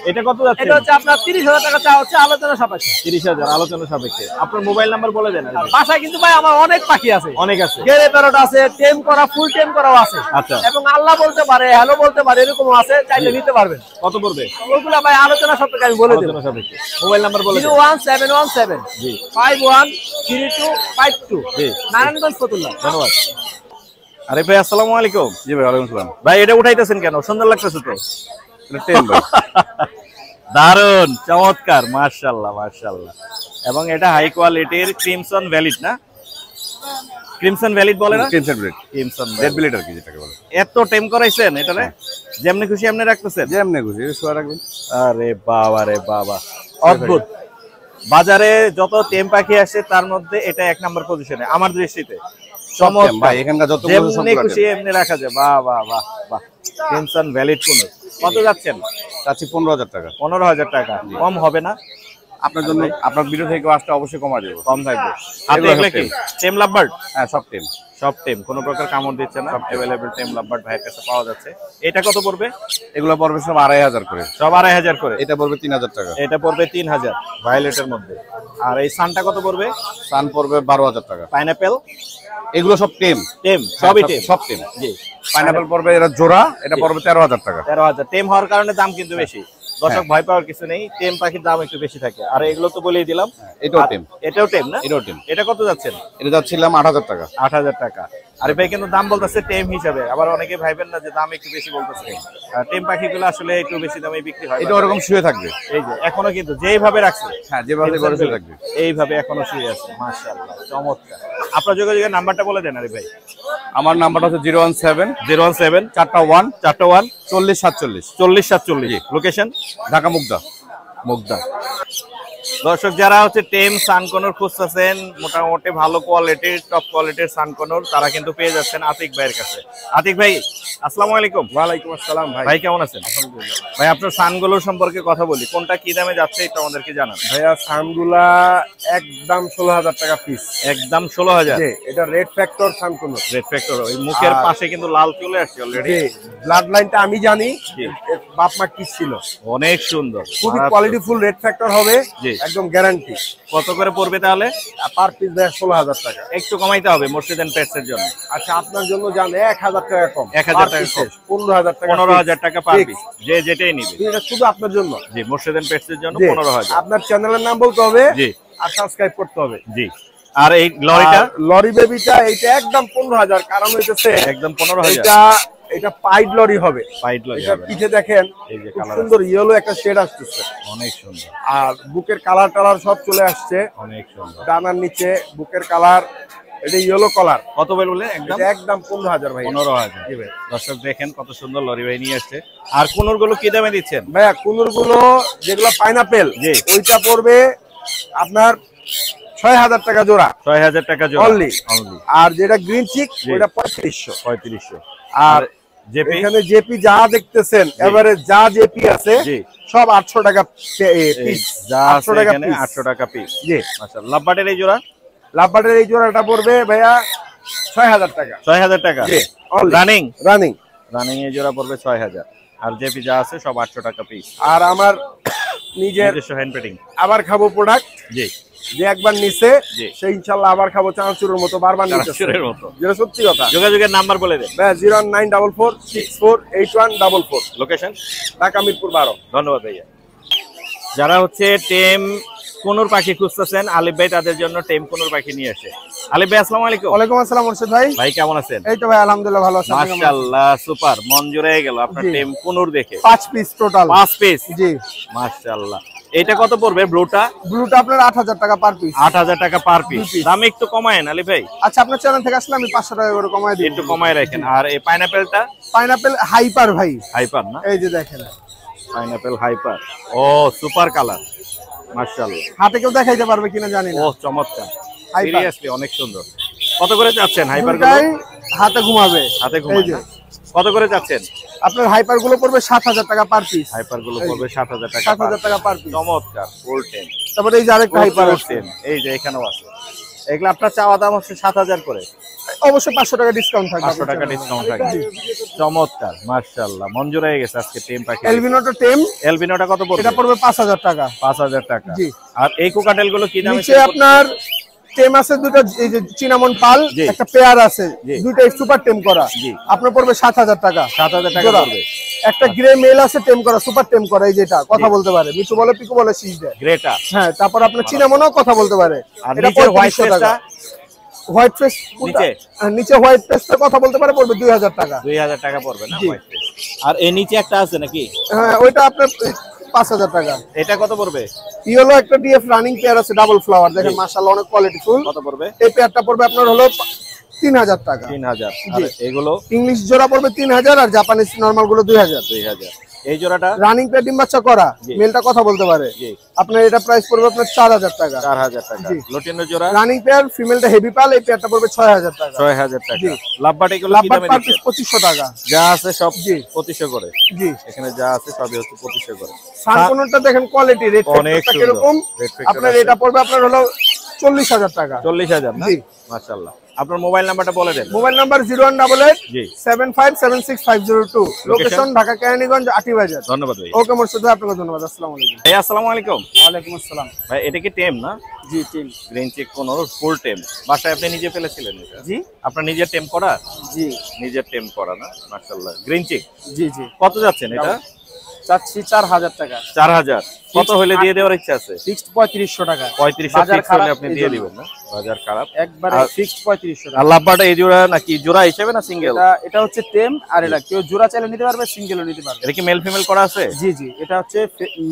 এটা কত যাচ্ছে? এটা হচ্ছে আপনার 30000 টাকা চা হচ্ছে, আলোচনা সাপেক্ষে। 30000 আলোচনা সাপেক্ষে। আপনার মোবাইল নাম্বার বলে দেন। বাসায় কিন্তু ভাই আমার অনেক পাখি আছে। অনেক আছে। গেরে প্যারট আছে, টেম করা, ফুল টেম করাও আছে। আচ্ছা। এবং আল্লাহ বলতে পারে, হ্যালো বলতে পারে, এরকমও আছে, চাইলে নিতে পারবেন। কত পড়বে? ওগুলা ভাই আলোচনা সাপেক্ষে আমি বলে দেব। আলোচনা সাপেক্ষে। মোবাইল নাম্বার বলে দেন। 01717 জি 513252। জি। নারায়ণগঞ্জ ফতুল্লাহ। ধন্যবাদ। আরে ভাই আসসালামু আলাইকুম। জি ভাই ওয়ালাইকুম আসসালাম। ভাই এটা উঠাইতেছেন কেন? সুন্দর লাগতেছে তো। এটা টেম ভাই। দারুন, চমৎকার, মাশাআল্লাহ মাশাআল্লাহ। এবং এটা হাই কোয়ালিটির ক্রিমসন ভ্যালিড না? ক্রিমসন ভ্যালিড বলে না? ক্রিমসন রেড ভ্যালিড আর কি যেটাকে বলে। এত টেম করাইছেন এটারে? যেমনি খুশি এমনি রাখতেছেন? যেমনি খুশি শোয়া রাখবেন। আরে বাবা রে বাবা, অদ্ভুত। বাজারে যত টেম পাখি আসে তার মধ্যে এটা 1 নাম্বার পজিশনে আমার দৃষ্টিতে। চমৎকার ভাই, এখানকার যত যেমনি খুশি এমনি রাখা যায়। বাহ বাহ বাহ বাহ। ক্রিমসন ভ্যালিড কোন কত যাচ্ছেন? চাচ্ছি 15000 টাকা। 15000 টাকা কম হবে না? আপনার জন্য আপনার ভিডিও থেকে আসতে অবশ্যই কমা দেব, কম থাকবে। হাতে এগুলো কি টেম লাভবার্ড? হ্যাঁ সব টেম, সব টেম, কোনো প্রকার কামড় দিচ্ছে না। अवेलेबल টেম লাভবার্ড ভাইয়ের কাছে পাওয়া যাচ্ছে। এটা কত পড়বে? এগুলো পড়বে সব 2500 করে। সব 2500 করে। এটা পড়বে 3000 টাকা। এটা পড়বে 3000 ভায়োলেটের মধ্যে। আর এই সানটা কত পড়বে? সান পড়বে 12000 টাকা। পাইনাপল এগুলো সব টেম, টেম সবই টেম, সব টেম। জি, পাইনাপল পড়বে এটা জোড়া, এটা পড়বে 13000 টাকা। 13000 টেম হওয়ার কারণে দাম কিন্তু বেশি। দর্শক ভয় পাওয়ার কিছু নেই, টেম পাখির দাম একটু বেশি থাকে। আর এগুলো তো বলেই দিলাম, এটাও টেম। এটাও টেম না? এটাও টেম। এটা কত যাচ্ছেন? এটা যাচ্ছিলাম 8000 টাকা। 8000 টাকা। আরে ভাই কিন্তু দাম বলতেছে টেম হিসাবে, আবার অনেকে ভাইবেন না যে দাম একটু বেশি বলতেছে। টেম পাখিগুলো আসলে একটু বেশি দামে বিক্রি হয়। এটা ওরকম শুয়ে থাকবে, এই যে এখনো কিন্তু যেইভাবে রাখছে, হ্যাঁ যেভাবে শুয়ে থাকবে এইভাবে এখনো শুয়ে আছে। মাশাআল্লাহ, চমৎকার। আপনার যোগাযোগের নাম্বারটা বলে দেন আরে ভাই। আমার নাম্বারটা হচ্ছে 017 4টা 1 40 47 40 47। লোকেশন ঢাকা মুগদা। মুগদা। দর্শক যারা হচ্ছে টেম সানকনর খুঁজতেছেন, মোটামুটি ভালো কোয়ালিটির টপ কোয়ালিটির সানকনর, তারা কিন্তু পেয়ে যাচ্ছেন আতিক ভাইয়ের কাছে। আতিক ভাই আসসালামু আলাইকুম। ওয়ালাইকুম আসসালাম ভাই। ভাই কেমন আছেন? আলহামদুলিল্লাহ। ভাই আপনার সানগুলোর সম্পর্কে কথা বলি, কোনটা কি দামে যাচ্ছে একটু আমাদেরকে জানান। ভাইয়া সানগুলা একদম 16000 টাকা পিস। একদম 16000? এটা রেড ফ্যাক্টর সানকোন। রেড ফ্যাক্টর, ওই মুখের পাশে কিন্তু লাল চলে আসছে অলরেডি। ব্লাড লাইনটা আমি জানি, বাপ মা কি ছিল। অনেক সুন্দর, খুবই কোয়ালিটিফুল রেড ফ্যাক্টর হবে, একদম গ্যারান্টি। কত করে পড়বে তাহলে? পার পিস 16000 টাকা। একটু কমাইতে হবে মোর্শেদ এন্ড পেটস এর জন্য। আচ্ছা আপনার জন্য জান 1000 টাকা কম। 1000 টাকা কম। 15000 টাকা। 15000 টাকা পার পিস, যে যেটাই নিবে। এটা শুধু আপনার জন্য। জি, মোর্শেদ এন্ড পেটস এর জন্য 15000। আপনার চ্যানেলের নাম বলতে হবে, জি, আর সাবস্ক্রাইব করতে হবে। জি। আর এই লরিটা, লরি বেবিটা এটা একদম 15000। কারণ হইতেছে একদম 15000। এটা পাইড লরি হবে। পাইড লরি এটা হবে। পিঠে দেখেন এই যে খুব কালার সুন্দর ইয়েলো একটা শেড আসছে, অনেক সুন্দর। আর বুকের কালার টালার সব চলে আসছে, অনেক সুন্দর। ডানার নিচে বুকের কালার, এটা ইয়েলো কালার। কত বলে? একদম 15000 ভাই। 15000। জি ভাই। দর্শক দেখেন কত সুন্দর লরি ভাই নিয়ে আসছে। আর কুনুর গুলো কি দামে দিচ্ছেন ভাইয়া? কুনুর গুলো যেগুলো পাইনাপেল, ওইটা পড়বে আপনার 6000 টাকা জোড়া। 6000 টাকা জোড়া অনলি। আর যেটা গ্রিন চিক ওইটা 3500। আর এখানে জেপি যা দেখতেছেন এবারে যা জেপি আছে সব 800 টাকা পিস। 800 টাকা পিস। 800 টাকা পিস। জি মাশাআল্লাহ। লাভবাটের এই জোড়া? লাভবাটের এই জোড়াটা পড়বে ভাইয়া 6000 টাকা। 6000 টাকা। জি রানিং। রানিং এই জোড়া পড়বে 6000। আর জেপি যা আছে সব 800 টাকা পিস। আর আমার নিজের হ্যান্ড পেটিং আবার খাবো প্রোডাক্ট, জি, যে একবার নিছে সে ইনশাআল্লাহ আবার খাবো চানাচুরের মতো, বারবার নিতে। যেটা সত্যি কথা। যোগাযোগের নাম্বার বলে দেন। 09446488144। লোকেশন ঢাকা মিরপুর 12। ধন্যবাদ ভাইয়া। যারা হচ্ছে টেম কোনুর পাখি খুঁজতেছেন, আলিফ ভাই তাদের জন্য টেম কোনুর পাখি নিয়ে আসে। আলিফ ভাই আসসালামু আলাইকুম। ওয়ালাইকুম আসসালাম মুর্শিদ ভাই। ভাই কেমন আছেন? এই তো ভাই আলহামদুলিল্লাহ ভালো আছি। মাশাআল্লাহ সুপার, মন জুড়ে গেল আপনার টেম কোনুর দেখে। 5 পিস টোটাল। 5 পিস? জি মাশাআল্লাহ। এটা কত পড়বে ব্লুটা? ব্লুটা আপনার 8000 টাকা পার পিস। 8000 টাকা পার পিস। দাম একটু কমায়েন আলিফ ভাই। আচ্ছা আপনার চ্যানেল থেকে আসলে আমি 500 টাকা করে কমায় দিই। একটু কমায় রাখেন। আর এই পাইনাপেলটা? পাইনাপেল হাইপার ভাই। হাইপার না? এই যে দেখেন পাইনাপেল হাইপার। ও সুপার কালার, মাশাআল্লাহ। হাতে কেউ দেখাইতে পারবে কিনা জানি না। ও চমৎকার, সিরিয়াসলি অনেক সুন্দর। কত করে যাচ্ছেন হাইপার গুলো? হাতে ঘুমাবে। হাতে ঘুমাবে। কত করে যাচ্ছেন? আপনার হাইপার গুলো পড়বে 7000 টাকা পার পিস। হাইপার গুলো পড়বে 7000 টাকা। 7000 টাকা পার পিস। চমৎকার, ফুল টেম। তারপরে এই যে আরেকটা হাইপার আছে, এই যে এখানেও আছে। এগুলো আপনার চাওয়া দাম হচ্ছে 7000 করে। অবশ্যই 500 টাকা ডিসকাউন্ট থাকবে। 500 টাকা ডিসকাউন্ট থাকবে। চমৎকার, মাশাআল্লাহ, মন জুড়ে গেছে আজকে টেম পাখি। এলবিনোটা টেম। এলবিনোটা কত পড়বে? এটা পড়বে 5000 টাকা। 5000 টাকা। জি। আর এই কোকাটেল গুলো কি দামে? নিচে আপনার টেম আছে দুটো, এই যে চিনামন পাল একটা পেয়ার আছে, দুটোই সুপার টেম করা। আপনার পড়বে 7000 টাকা। 7000 টাকা পড়বে। একটা গ্রে মেল আছে টেম করা, সুপার টেম করা, এই যেটা কথা বলতে পারে, মিঠু বলে পিকু বলে শীষ দেয়, গ্রেটা। হ্যাঁ, তারপর আপনার চিনামনও কথা বলতে পারে। আর নিচে হোয়াইট ফেসটা? হোয়াইট ফেস নিচে হোয়াইট ফেসটা কথা বলতে পারে, পড়বে 2000 টাকা। 2000 টাকা পড়বে না হোয়াইট ফেস? আর এই নিচে একটা আছে নাকি? হ্যাঁ, ওইটা আপনার 5000 টাকা। এটা কত পড়বে? ইয়েলো একটা ডিএফ রানিং পেয়ার আছে ডাবল ফ্লাওয়ার, দেখেন মাশাআল্লাহ অনেক কোয়ালিটি ফুল। কত পড়বে? এই পেয়ারটা পড়বে আপনার হলো 3000 টাকা। 3000। আর এগুলো ইংলিশ জোড়া পড়বে 3000 আর জাপানিজ নরমাল গুলো 2000। এই জোড়াটা রানিং পেয়ার ডিম বাচ্চা করা, মেলটা কথা বলতে পারে। আপনার এটা প্রাইস পড়বে আপনার 4000 টাকা। 4000 টাকা। লুটিনো জোড়া রানিং পেয়ার, ফিমেলটা হেভি পাল, এই পেয়ারটা পড়বে 6000 টাকা। 6000 টাকা। লাভবাট এগুলো কি দামে দিচ্ছেন? 2500 টাকা। যা আছে সব 2500 করে। জি, এখানে যা আছে সবই হচ্ছে 2500 করে। সানকোনটা দেখেন কোয়ালিটি, রেট ফ্যাক্টরটা কিরকম। আপনার এটা পড়বে আপনার হলো 40000 টাকা। 40000 না? মাশাআল্লাহ। আপনার মোবাইল নাম্বারটা বলে দেন। Mobile number 0188757652। Location Dhaka Keraniganj Atibazar. ধন্যবাদ ভাই। ওকে মোর্শেদ ভাই, আপনাকে ধন্যবাদ। আসসালামু আলাইকুম ভাই। আসসালামু আলাইকুম। ওয়ালাইকুম আসসালাম ভাই। এটা কি টেম না? জি টেম। গ্রিন চেক কোন ফুল টেম বাসায় আপনি নিজে ফেলেছিলেন এটা? জি। আপনার নিজের টেম করা? জি, নিজের টেম করা না? মাশাআল্লাহ। Green check. জি জি। কত যাচ্ছেন এটা? চাচ্ছি 4000 টাকা। 4000। কত হলে দিয়ে দেওয়ার ইচ্ছা আছে? ফিক্সড 3500 টাকা। 3500 ফিক্স হলে আপনি দিয়ে দিবেন না? বাজার খারাপ একবারে ফিক্সড 3500 টাকা। লাভবাটা এই জোড়া নাকি জোড়া হিসেবে না সিঙ্গেল? এটা হচ্ছে টেম, আর এটা কেউ জোড়া চাইলে নিতে পারবে, সিঙ্গেলও নিতে পারবে। এটা কি মেল ফিমেল করা আছে? জি জি, এটা হচ্ছে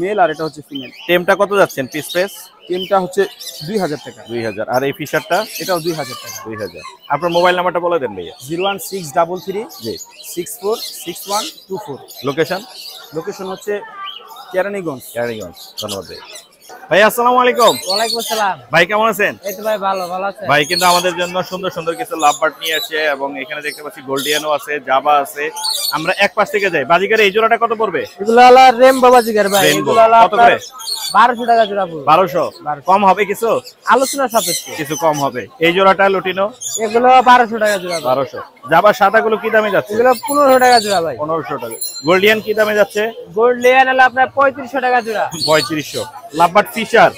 মেল আর এটা হচ্ছে ফিমেল। টেমটা কত যাচ্ছেন পিস পেস? টেমটা হচ্ছে 2000 টাকা। 2000। আর এই ফিশারটা? এটাও 2000 টাকা। 2000। আপনার মোবাইল নাম্বারটা বলে দেন ভাইয়া। 01633 জি 646124। লোকেশন? লোকেশন হচ্ছে কেরানীগঞ্জ। কেরানীগঞ্জ। ধন্যবাদ ভাই। আসসালামু আলাইকুম। ওয়ালাইকুম আসসালাম। ভাই কেমন আছেন? এই তো ভাই ভালো আছেন? ভাই কিন্তু আমাদের জন্য সুন্দর সুন্দর কিছু লাভবার্ড নিয়ে আসে এবং এখানে দেখতে পাচ্ছি গোল্ডিয়ানও আছে, জাবা আছে। আমরা এক পাশ থেকে যাই। বাজিকার এই জোড়াটা কত পড়বে? এগুলো হলো রেমবো বাজিকার ভাই। এগুলো হলো কত করে? 1200 টাকা জোড়া পড়বে। 1200। কম হবে কিছু? আলোচনা সাপেক্ষে কিছু কম হবে। এই জোড়াটা লুটিনো? এগুলো 1200 টাকা জোড়া। 1200। জাবা সাদাগুলো কি দামে যাচ্ছে? এগুলো 1500 টাকা জোড়া ভাই। 1500 টাকা। গোল্ডিয়ান কি দামে যাচ্ছে? গোল্ডিয়ান হলো আপনার 3500 টাকা জোড়া। 3500। Lovebird Fischer?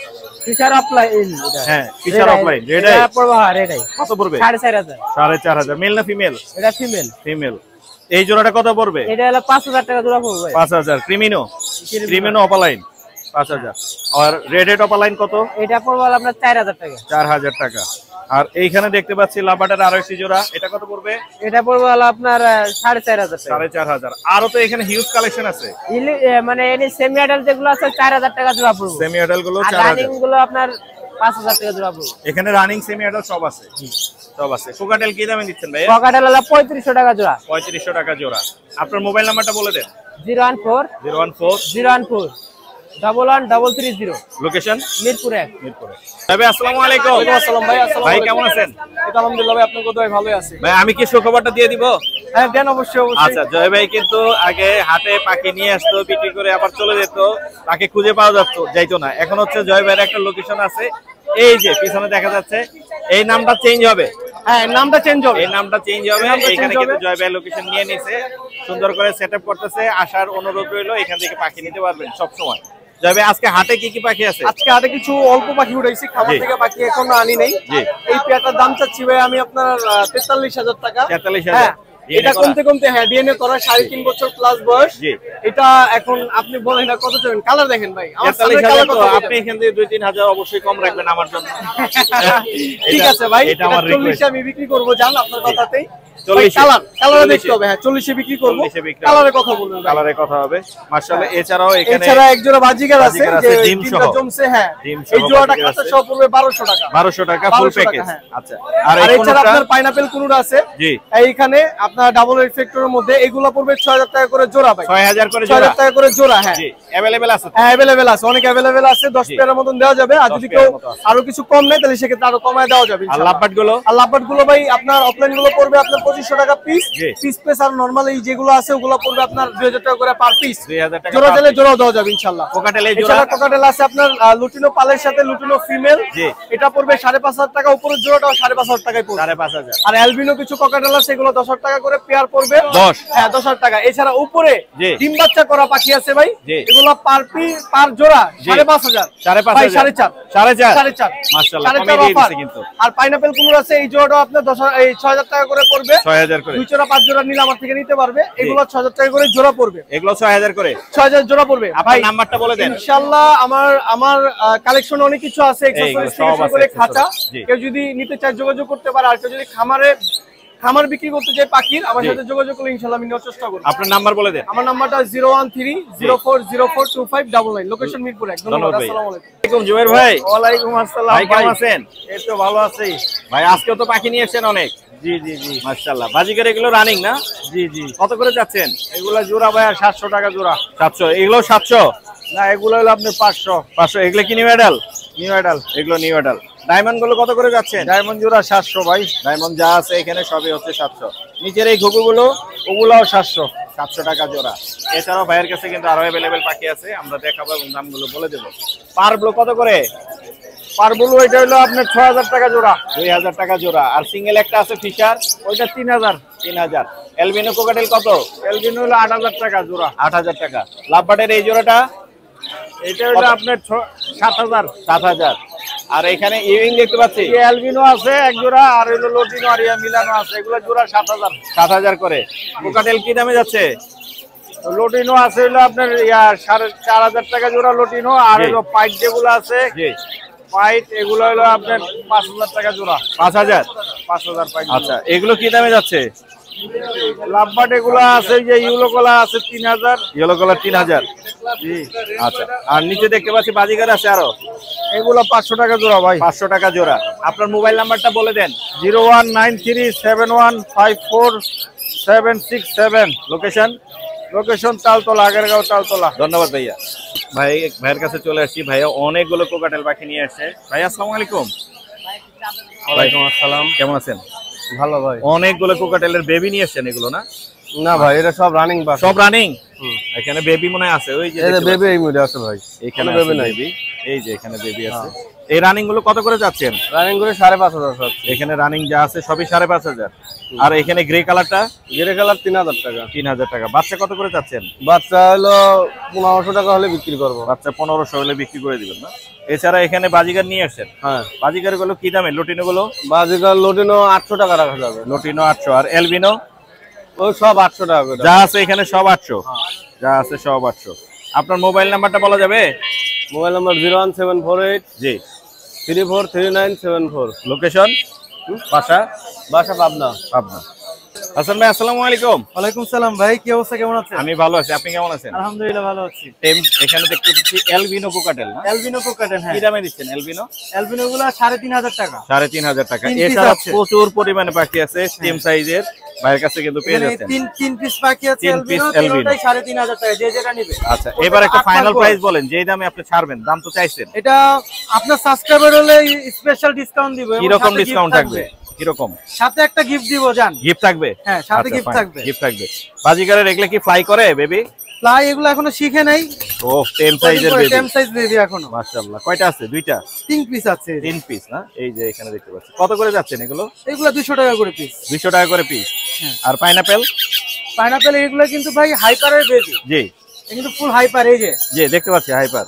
Fischer opaline. হ্যাঁ, ফিশার অফলাইন। এটা পড়বে রেডাই। কত পড়বে? 4500। 4500। মেল না ফিমেল? এটা ফিমেল। ফিমেল। এই জোড়াটা কত পড়বে? এটা হলো 5000 টাকা জোড়া পড়বে। 5000। ক্রিমিনো? ক্রিমিনো অফলাইন 5000। আর রেডেড অফলাইন কত? এটা পড়বে আপনার 4000 টাকা। 4000 টাকা। আর এইখানে দেখতে পাচ্ছি লাভবার্ডের আরো একটি জোড়া, এটা কত পড়বে? এটা পড়বে হলো আপনার 4500 টাকা। 4500। আরো তো এখানে হিউজ কালেকশন আছে। মানে এনি সেমি অ্যাডাল্ট যেগুলো আছে 4000 টাকা জোড়া পড়বে। সেমি অ্যাডাল্ট গুলো আর 4000। রানিং গুলো আপনার 5000 টাকা জোড়া পড়বে। এখানে রানিং সেমি অ্যাডাল্ট সব আছে। সব আছে। কোকাটেল কি দামে দিচ্ছেন ভাই? কোকাটেল হলো 3500 টাকা জোড়া। 3500 টাকা জোড়া। আপনার মোবাইল নাম্বারটা বলে দেন। 014 11330। লোকেশন? মিরপুর 1। মিরপুর 1। ভাই আসসালামু আলাইকুম। আসসালাম ভাই। আসসালাম ভাই কেমন আছেন? আলহামদুলিল্লাহ ভাই, আপনার দোয়ায় ভালোই আছি ভাই। আমি কি সুখবরটা দিয়ে দিব? হ্যাঁ দেন, অবশ্যই অবশ্যই। আচ্ছা, জয় ভাই কিন্তু আগে হাটে পাখি নিয়ে আসতো, বিক্রি করে আবার চলে যেত, তাকে খুঁজে পাওয়া যাইতো না। এখন হচ্ছে জয় ভাইয়ের একটা লোকেশন আছে, এই যে পিছনে দেখা যাচ্ছে। এই নামটা চেঞ্জ হবে। হ্যাঁ, নামটা চেঞ্জ হবে। এই নামটা চেঞ্জ হবে। এখানে কিন্তু জয় ভাই লোকেশন নিয়ে নিছে, সুন্দর করে সেটআপ করতেছে। আসার অনুরোধ রইলো, এখান থেকে পাখি নিতে পারবেন সব সময়। জয় ভাই আজকে হাটে কি কি পাখি আছে? আজকে হাটে কিছু অল্প পাখি উঠাইছি, খামার থেকে পাখি এখনো আনি নাই। এই পেয়ারটার দাম চাচ্ছি ভাই আমি আপনার 43000 টাকা। 43000। এটা কমতে কমতে হ্যাঁ ডিএনএ করা 3.5 বছর প্লাস বয়স। এটা এখন আপনি বলেন এটা কত চাবেন? কালার দেখেন ভাই, আমার সামনে কালার কত? আপনি এখান থেকে 2-3000 অবশ্যই কম রাখবেন আমার জন্য। ঠিক আছে ভাই, এটা আমার রিকোয়েস্ট। আমি বিক্রি করব, জান আপনার কথাতেই। কালার দেখতে হবে। হ্যাঁ, 40 এ বিক্রি করব। কালারে কথা বলবেন, কালারে কথা হবে। মাশাআল্লাহ। এছাড়াও এখানে এক জোড়া বাজিগার আছে যে ডিমটা জমছে। হ্যাঁ, এই জোড়াটা কাঁচা সহ পড়বে 1200 টাকা। 1200 টাকা ফুল প্যাকেজ। আচ্ছা। আর এছাড়া আপনার পাইনাপল কুনুর আছে। জি। এইখানে আপনার ডাবল রিফ্লেক্টরের মধ্যে এগুলো পড়বে 6000 টাকা করে জোড়া ভাই। 6000 করে জোড়া। 6000 টাকা করে জোড়া। হ্যাঁ, জি। अवेलेबल আছে? হ্যাঁ, अवेलेबल আছে, অনেক अवेलेबल আছে। 10 পেয়ারের মতন দেওয়া যাবে। আর যদি কেউ আরো কিছু কম নেয় তাহলে সেক্ষেত্রে আরো কমায় দেওয়া যাবে ইনশাআল্লাহ। আর লাভবাট গুলো ভাই আপনার অফলাইন গুলো পড়বে আপনার 2500 টাকা পিস। পিস পিস আর নরমাল এই যেগুলো আছে ওগুলো পড়বে আপনার 2000 টাকা করে পার পিস। 2000 টাকা। জোড়া চাইলে জোড়াও দেওয়া যাবে ইনশাআল্লাহ। কোকাটেল এই জোড়া? কোকাটেল আছে আপনার লুটিনো পালের সাথে লুটিনো ফিমেল। এটা পড়বে 5500 টাকা। উপরের জোড়াটাও 5500 টাকায় পড়বে। 5500। আর অ্যালবিনো কিছু কোকাটেল আছে, এগুলো 10000 টাকা করে পেয়ার পড়বে। 10। হ্যাঁ, 10000 টাকা। এছাড়া উপরে ডিম বাচ্চা করা পাখি আছে ভাই, এগুলো পার জোড়া 5500। 5500। 4.5 মাশাআল্লাহ, কমে দিয়ে দিয়েছে কিন্তু। আর পাইনাপল কুনুর আছে, এই জোড়াটাও আপনার 6000 টাকা করে পড়বে। 6000 করে। 2 জোড়া 5 জোড়া নিলে আমার থেকে নিতে পারবে। এগুলো 6000 টাকা করে জোড়া পড়বে। এগুলো 6000 করে। 6000 জোড়া পড়বে। আপনার নাম্বারটা বলে দেন। ইনশাআল্লাহ আমার কালেকশন অনেক কিছু আছে, এক্সেসরিজ থেকে শুরু করে খাঁচা। কেউ যদি নিতে চায় যোগাযোগ করতে পারে। আর কেউ যদি খামারে খামার বিক্রি করতে চাই পাখির, আমার সাথে যোগাযোগ করলে ইনশাআল্লাহ আমি নেওয়ার চেষ্টা করব। আপনার নাম্বার বলে দেন। আমার নাম্বারটা 01304042599, লোকেশন মিরপুর 1। ধন্যবাদ। আসসালামু আলাইকুম জুবাইর ভাই। ওয়ালাইকুম আসসালাম ভাই, কেমন আছেন? এই তো ভালো আছি ভাই। আজকে তো পাখি নিয়ে এসেছেন অনেক। জি জি জি, মাশাআল্লাহ। বাজিকার এগুলো রানিং না? জি জি। কত করে যাচ্ছেন এগুলা জোড়া ভাই 700 টাকা জোড়া। 700? এগুলো 700 না, এগুলো হলো আপনার 500। 500? এগুলো কি নিউ অ্যাডাল? New adult. এগুলো নিউ অ্যাডাল। ডায়মন্ড গুলো কত করে যাচ্ছেন? ডায়মন্ড জোড়া 700 ভাই। ডায়মন্ড যা আছে এখানে সবই হচ্ছে 700। নিচের এই ঘুঘুগুলো ওগুলাও 700। 700 টাকা জোড়া। এছাড়াও ভাইয়ের কাছে কিন্তু আরো अवेलेबल পাখি আছে, আমরা দেখাবো এবং দামগুলো বলে দেব। পারগুলো কত করে? পারবুল ওইটা হলো আপনার 6000 টাকা জোড়া। 2000 টাকা জোড়া। আর সিঙ্গেল একটা আছে ফিশার, ওইটা 3000। 3000। এলবিনো কোকাটেল কত? এলবিনো হলো 8000 টাকা জোড়া। 8000 টাকা। লাভবার্ডের এই জোড়াটা এটা হলো আপনার 7000। 7000। আর এখানে ইউইং দেখতে পাচ্ছি, এলবিনো আছে এক জোড়া, আর হলো লটিনো আর ইয়া মিলানো আছে, এগুলো জোড়া 7000। 7000 করে। কোকাটেল কি দামে যাচ্ছে? লটিনো আছে হলো আপনার ইয়া 4500 টাকা জোড়া লটিনো, আর হলো পাইট যেগুলো আছে জি পাইট, এগুলো হলো আপনার 5000 টাকা জোড়া। 5000? 5000 পাইট। আচ্ছা, এগুলো কি দামে যাচ্ছে? লাভবার্ড এগুলো আছে যে ইউলো কলা আছে 3000। Yellow colour 3000। জি। আচ্ছা, আর নিচে দেখতে পাচ্ছি বাজিগার আছে আরো, এগুলো 500 টাকা জোড়া ভাই। 500 টাকা জোড়া। আপনার মোবাইল নাম্বারটা বলে দেন। 01937154767। লোকেশন? লোকেশন তালতলা, আগেরগাঁও তালতলা। ধন্যবাদ ভাইয়া। ভাইয়ের কাছে চলে আসছি। ভাইয়া অনেকগুলো কোকাটেল পাখি নিয়ে আসছে। ভাই আসসালামু আলাইকুম। ওয়ালাইকুম আসসালাম। কেমন আছেন? ভালো ভাই। অনেকগুলো কোকাটেলের বেবি নিয়ে আসছেন এগুলো না? না ভাই, এটা সব রানিং বাস। সব রানিং? এখানে বেবি মনে আছে, ওই যে বেবি এই মুডে আছে ভাই। এখানে বেবি নাই, এই যে এখানে বেবি আছে। এই রানিং গুলো কত করে যাচ্ছেন? রানিং করে 5500 সব। এখানে রানিং যা আছে সবই 5500। আর এখানে গ্রে কালারটা? গ্রে কালার 3000 টাকা। 3000 টাকা। বাচ্চা কত করে যাচ্ছেন? বাচ্চা হলো 1500 টাকা হলে বিক্রি করব। বাচ্চা 1500 হলে বিক্রি করে দিবেন না? এছাড়া এখানে বাজিগার নিয়ে আসছেন? হ্যাঁ। বাজিগার গুলো কি দামে? লটিনো গুলো? বাজিগার লটিনো 800 টাকা রাখা যাবে। লটিনো 800। আর এলবিনো? ওই সব 800 টাকা করে। যা আছে এখানে সব 800? যা আছে সব 800। আপনার মোবাইল নাম্বারটা বলা যাবে? মোবাইল নাম্বার 01748 জি 343974। লোকেশন? বাসা? বাসা পাবনা। পাবনা। হাসান ভাই আসসালামু আলাইকুম। ওয়ালাইকুম সালাম ভাই, কি অবস্থা, কেমন আছেন? আমি ভালো আছি, আপনি কেমন আছেন? আলহামদুলিল্লাহ ভালো আছি। এখানে দেখতে পাচ্ছি এলবিনো কোকাটেল না? এলবিনো কোকাটেল, হ্যাঁ। কি দামে দিচ্ছেন এলবিনো? এলবিনো গুলো 3500 টাকা। 3500 টাকা। 3 piece এছাড়া আছে। প্রচুর পরিমাণে পাখি আছে স্টিম সাইজের, ভাইয়ের কাছে কিন্তু পেয়ে এখানে যাচ্ছেন। 3 পিস পাখি আছে 3 এলবিনো, piece এলবিনো। তিনটাই 3500 টাকা, যে যেটা নেবে। আচ্ছা, এবার একটা ফাইনাল প্রাইস বলেন, যেই দামে আপনি ছাড়বেন। দাম তো চাইছেন। এটা আপনার সাবস্ক্রাইবার হলে স্পেশাল ডিসকাউন্ট দিব। কি রকম ডিসকাউন্ট থাকবে? কি রকম? সাথে একটা গিফট দিব জান। গিফট থাকবে? হ্যাঁ, সাথে গিফট থাকবে। গিফট থাকবে। বাজিগারে এগুলা কি ফ্লাই করে বেবি? ফ্লাই এগুলো এখনো শিখে নাই। ও, টেম সাইজের বেবি। টেম সাইজ বেবি এখনো। মাশাআল্লাহ। কয়টা আছে? দুইটা? 3 পিস আছে। 3 পিস না? এই যে এখানে দেখতে পাচ্ছি। কত করে যাচ্ছেন এগুলো? এগুলো 200 টাকা করে পিস। 200 টাকা করে পিস। আর পাইনাপেল? পাইনাপেল এগুলো কিন্তু ভাই হাইপারের বেবি। জি। এটা কিন্তু ফুল হাইপার, এই যে। জি, দেখতে পাচ্ছি হাইপার।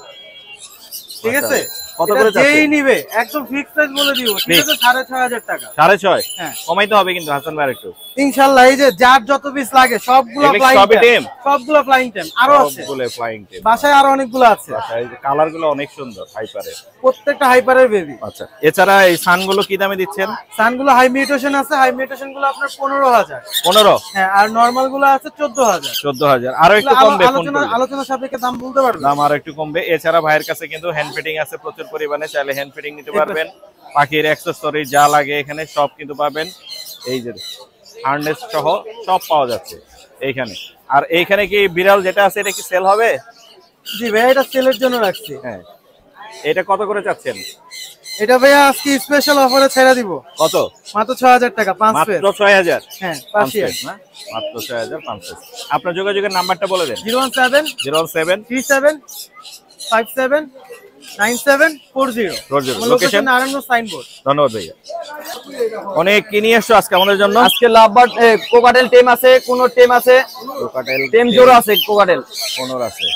ঠিক আছে? কত করে যাচ্ছে? যেই নিবে একদম ফিক্স প্রাইস বলে দিব। ঠিক আছে, 6500 টাকা। 6.5? হ্যাঁ। কমাইতে হবে কিন্তু হাসান ভাই একটু। ইনশাআল্লাহ। এই যে যার যত পিস লাগে সবগুলো ফ্লাইং টেম। সবগুলো ফ্লাইং টেম। আরো আছে। সবগুলো ফ্লাইং টেম। বাসায় আরো অনেকগুলো আছে। বাসায় কালার গুলো অনেক সুন্দর হাইপারের। প্রত্যেকটা হাইপারের বেবি। আচ্ছা, এছাড়া এই সানগুলো কি দামে দিচ্ছেন? সানগুলো হাই মিউটেশন আছে। হাই মিউটেশন গুলো আপনার 15000। 15? হ্যাঁ, আর নরমাল গুলো আছে 14000। 14000। আরো একটু কমবে। আলোচনা সাপেক্ষে দাম বলতে পারবেন। দাম আরো একটু কমবে। এছাড়া ভাইয়ের কাছে কিন্তু হ্যান্ড ফিটিং আছে প্রচুর পরিমাণে, চাইলে হ্যান্ড ফিটিং নিতে পারবেন। পাখির অ্যাকসেসরি যা লাগে এখানে সব কিন্তু পাবেন। এই যে হার্নেস সহ সব পাওয়া যাচ্ছে এইখানে। আর এইখানে কি বিড়াল যেটা আছে এটা কি সেল হবে? জি ভাই, এটা সেলের জন্য রাখছি। হ্যাঁ। এটা কত করে চাচ্ছেন? এটা ভাইয়া আজকে স্পেশাল অফারে ছেড়ে দিব। কত? মাত্র 6000 টাকা, 5 পিস। মাত্র 6000? হ্যাঁ, 5 পিস না, মাত্র 6000 5 পিস। আপনার যোগাযোগের নাম্বারটা বলে দেন। 01737579740। Location Narayanganj signboard. ধন্যবাদ ভাইয়া। অনেক কি নিয়ে আসছো আজকে আমাদের জন্য? আজকে লাভবার্ড কোকাটেল টেম আছে, কোন টেম আছে, কোকাটেল টেম জোড়া আছে, কোকাটেল কোনর আছে।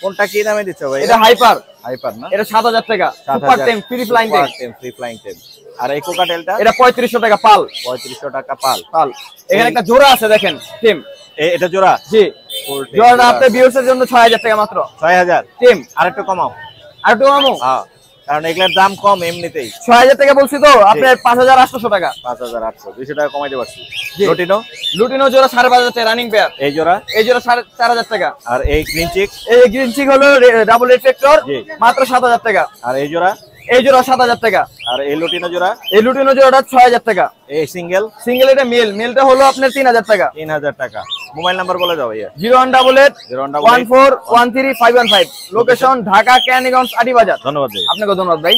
কোনটা কি দামে দিচ্ছ ভাই? এটা হাইপার। হাইপার না? এটা 7000 টাকা। Super tame, free flying tame. Free flying tame. আর এই কোকাটেলটা? এটা 3500 টাকা পাল। 3500 টাকা পাল। পাল। এখানে একটা জোড়া আছে দেখেন, টেম। এটা জোড়া? জি। জোড়াটা আপনার ভিউয়ার্সের জন্য 6000 টাকা মাত্র। 6000 টেম। আরেকটু কমাও। আরেকটু কমাও? হ্যাঁ। কারণ এগুলোর দাম কম এমনিতেই। 6000 টাকা বলছি তো, আপনার 5800 টাকা। 5800, 200 টাকা কমাইতে পারছি। লুটিনো? লুটিনো জোড়া 5500 টাকা রানিং পেয়ার। এই জোড়া? এই জোড়া 4500 টাকা। আর এই গ্রিন চিক? এই গ্রিন চিক হলো ডাবল রেড ফ্যাক্টর, মাত্র 7000 টাকা। আর এই জোড়া? এই জোড়া 7000 টাকা। আর এই লুটিনো জোড়া? এই লুটিনো জোড়াটা 6000 টাকা। এই সিঙ্গেল? সিঙ্গেল এটা মেল, মেলটা হলো আপনার 3000 টাকা। 3000 টাকা। মোবাইল নাম্বার বলে দাও ভাইয়া। 0188 1413 515। লোকেশন ঢাকা ক্যানিগঞ্জ আড়িবাজার। ধন্যবাদ ভাই। আপনাকে ধন্যবাদ ভাই।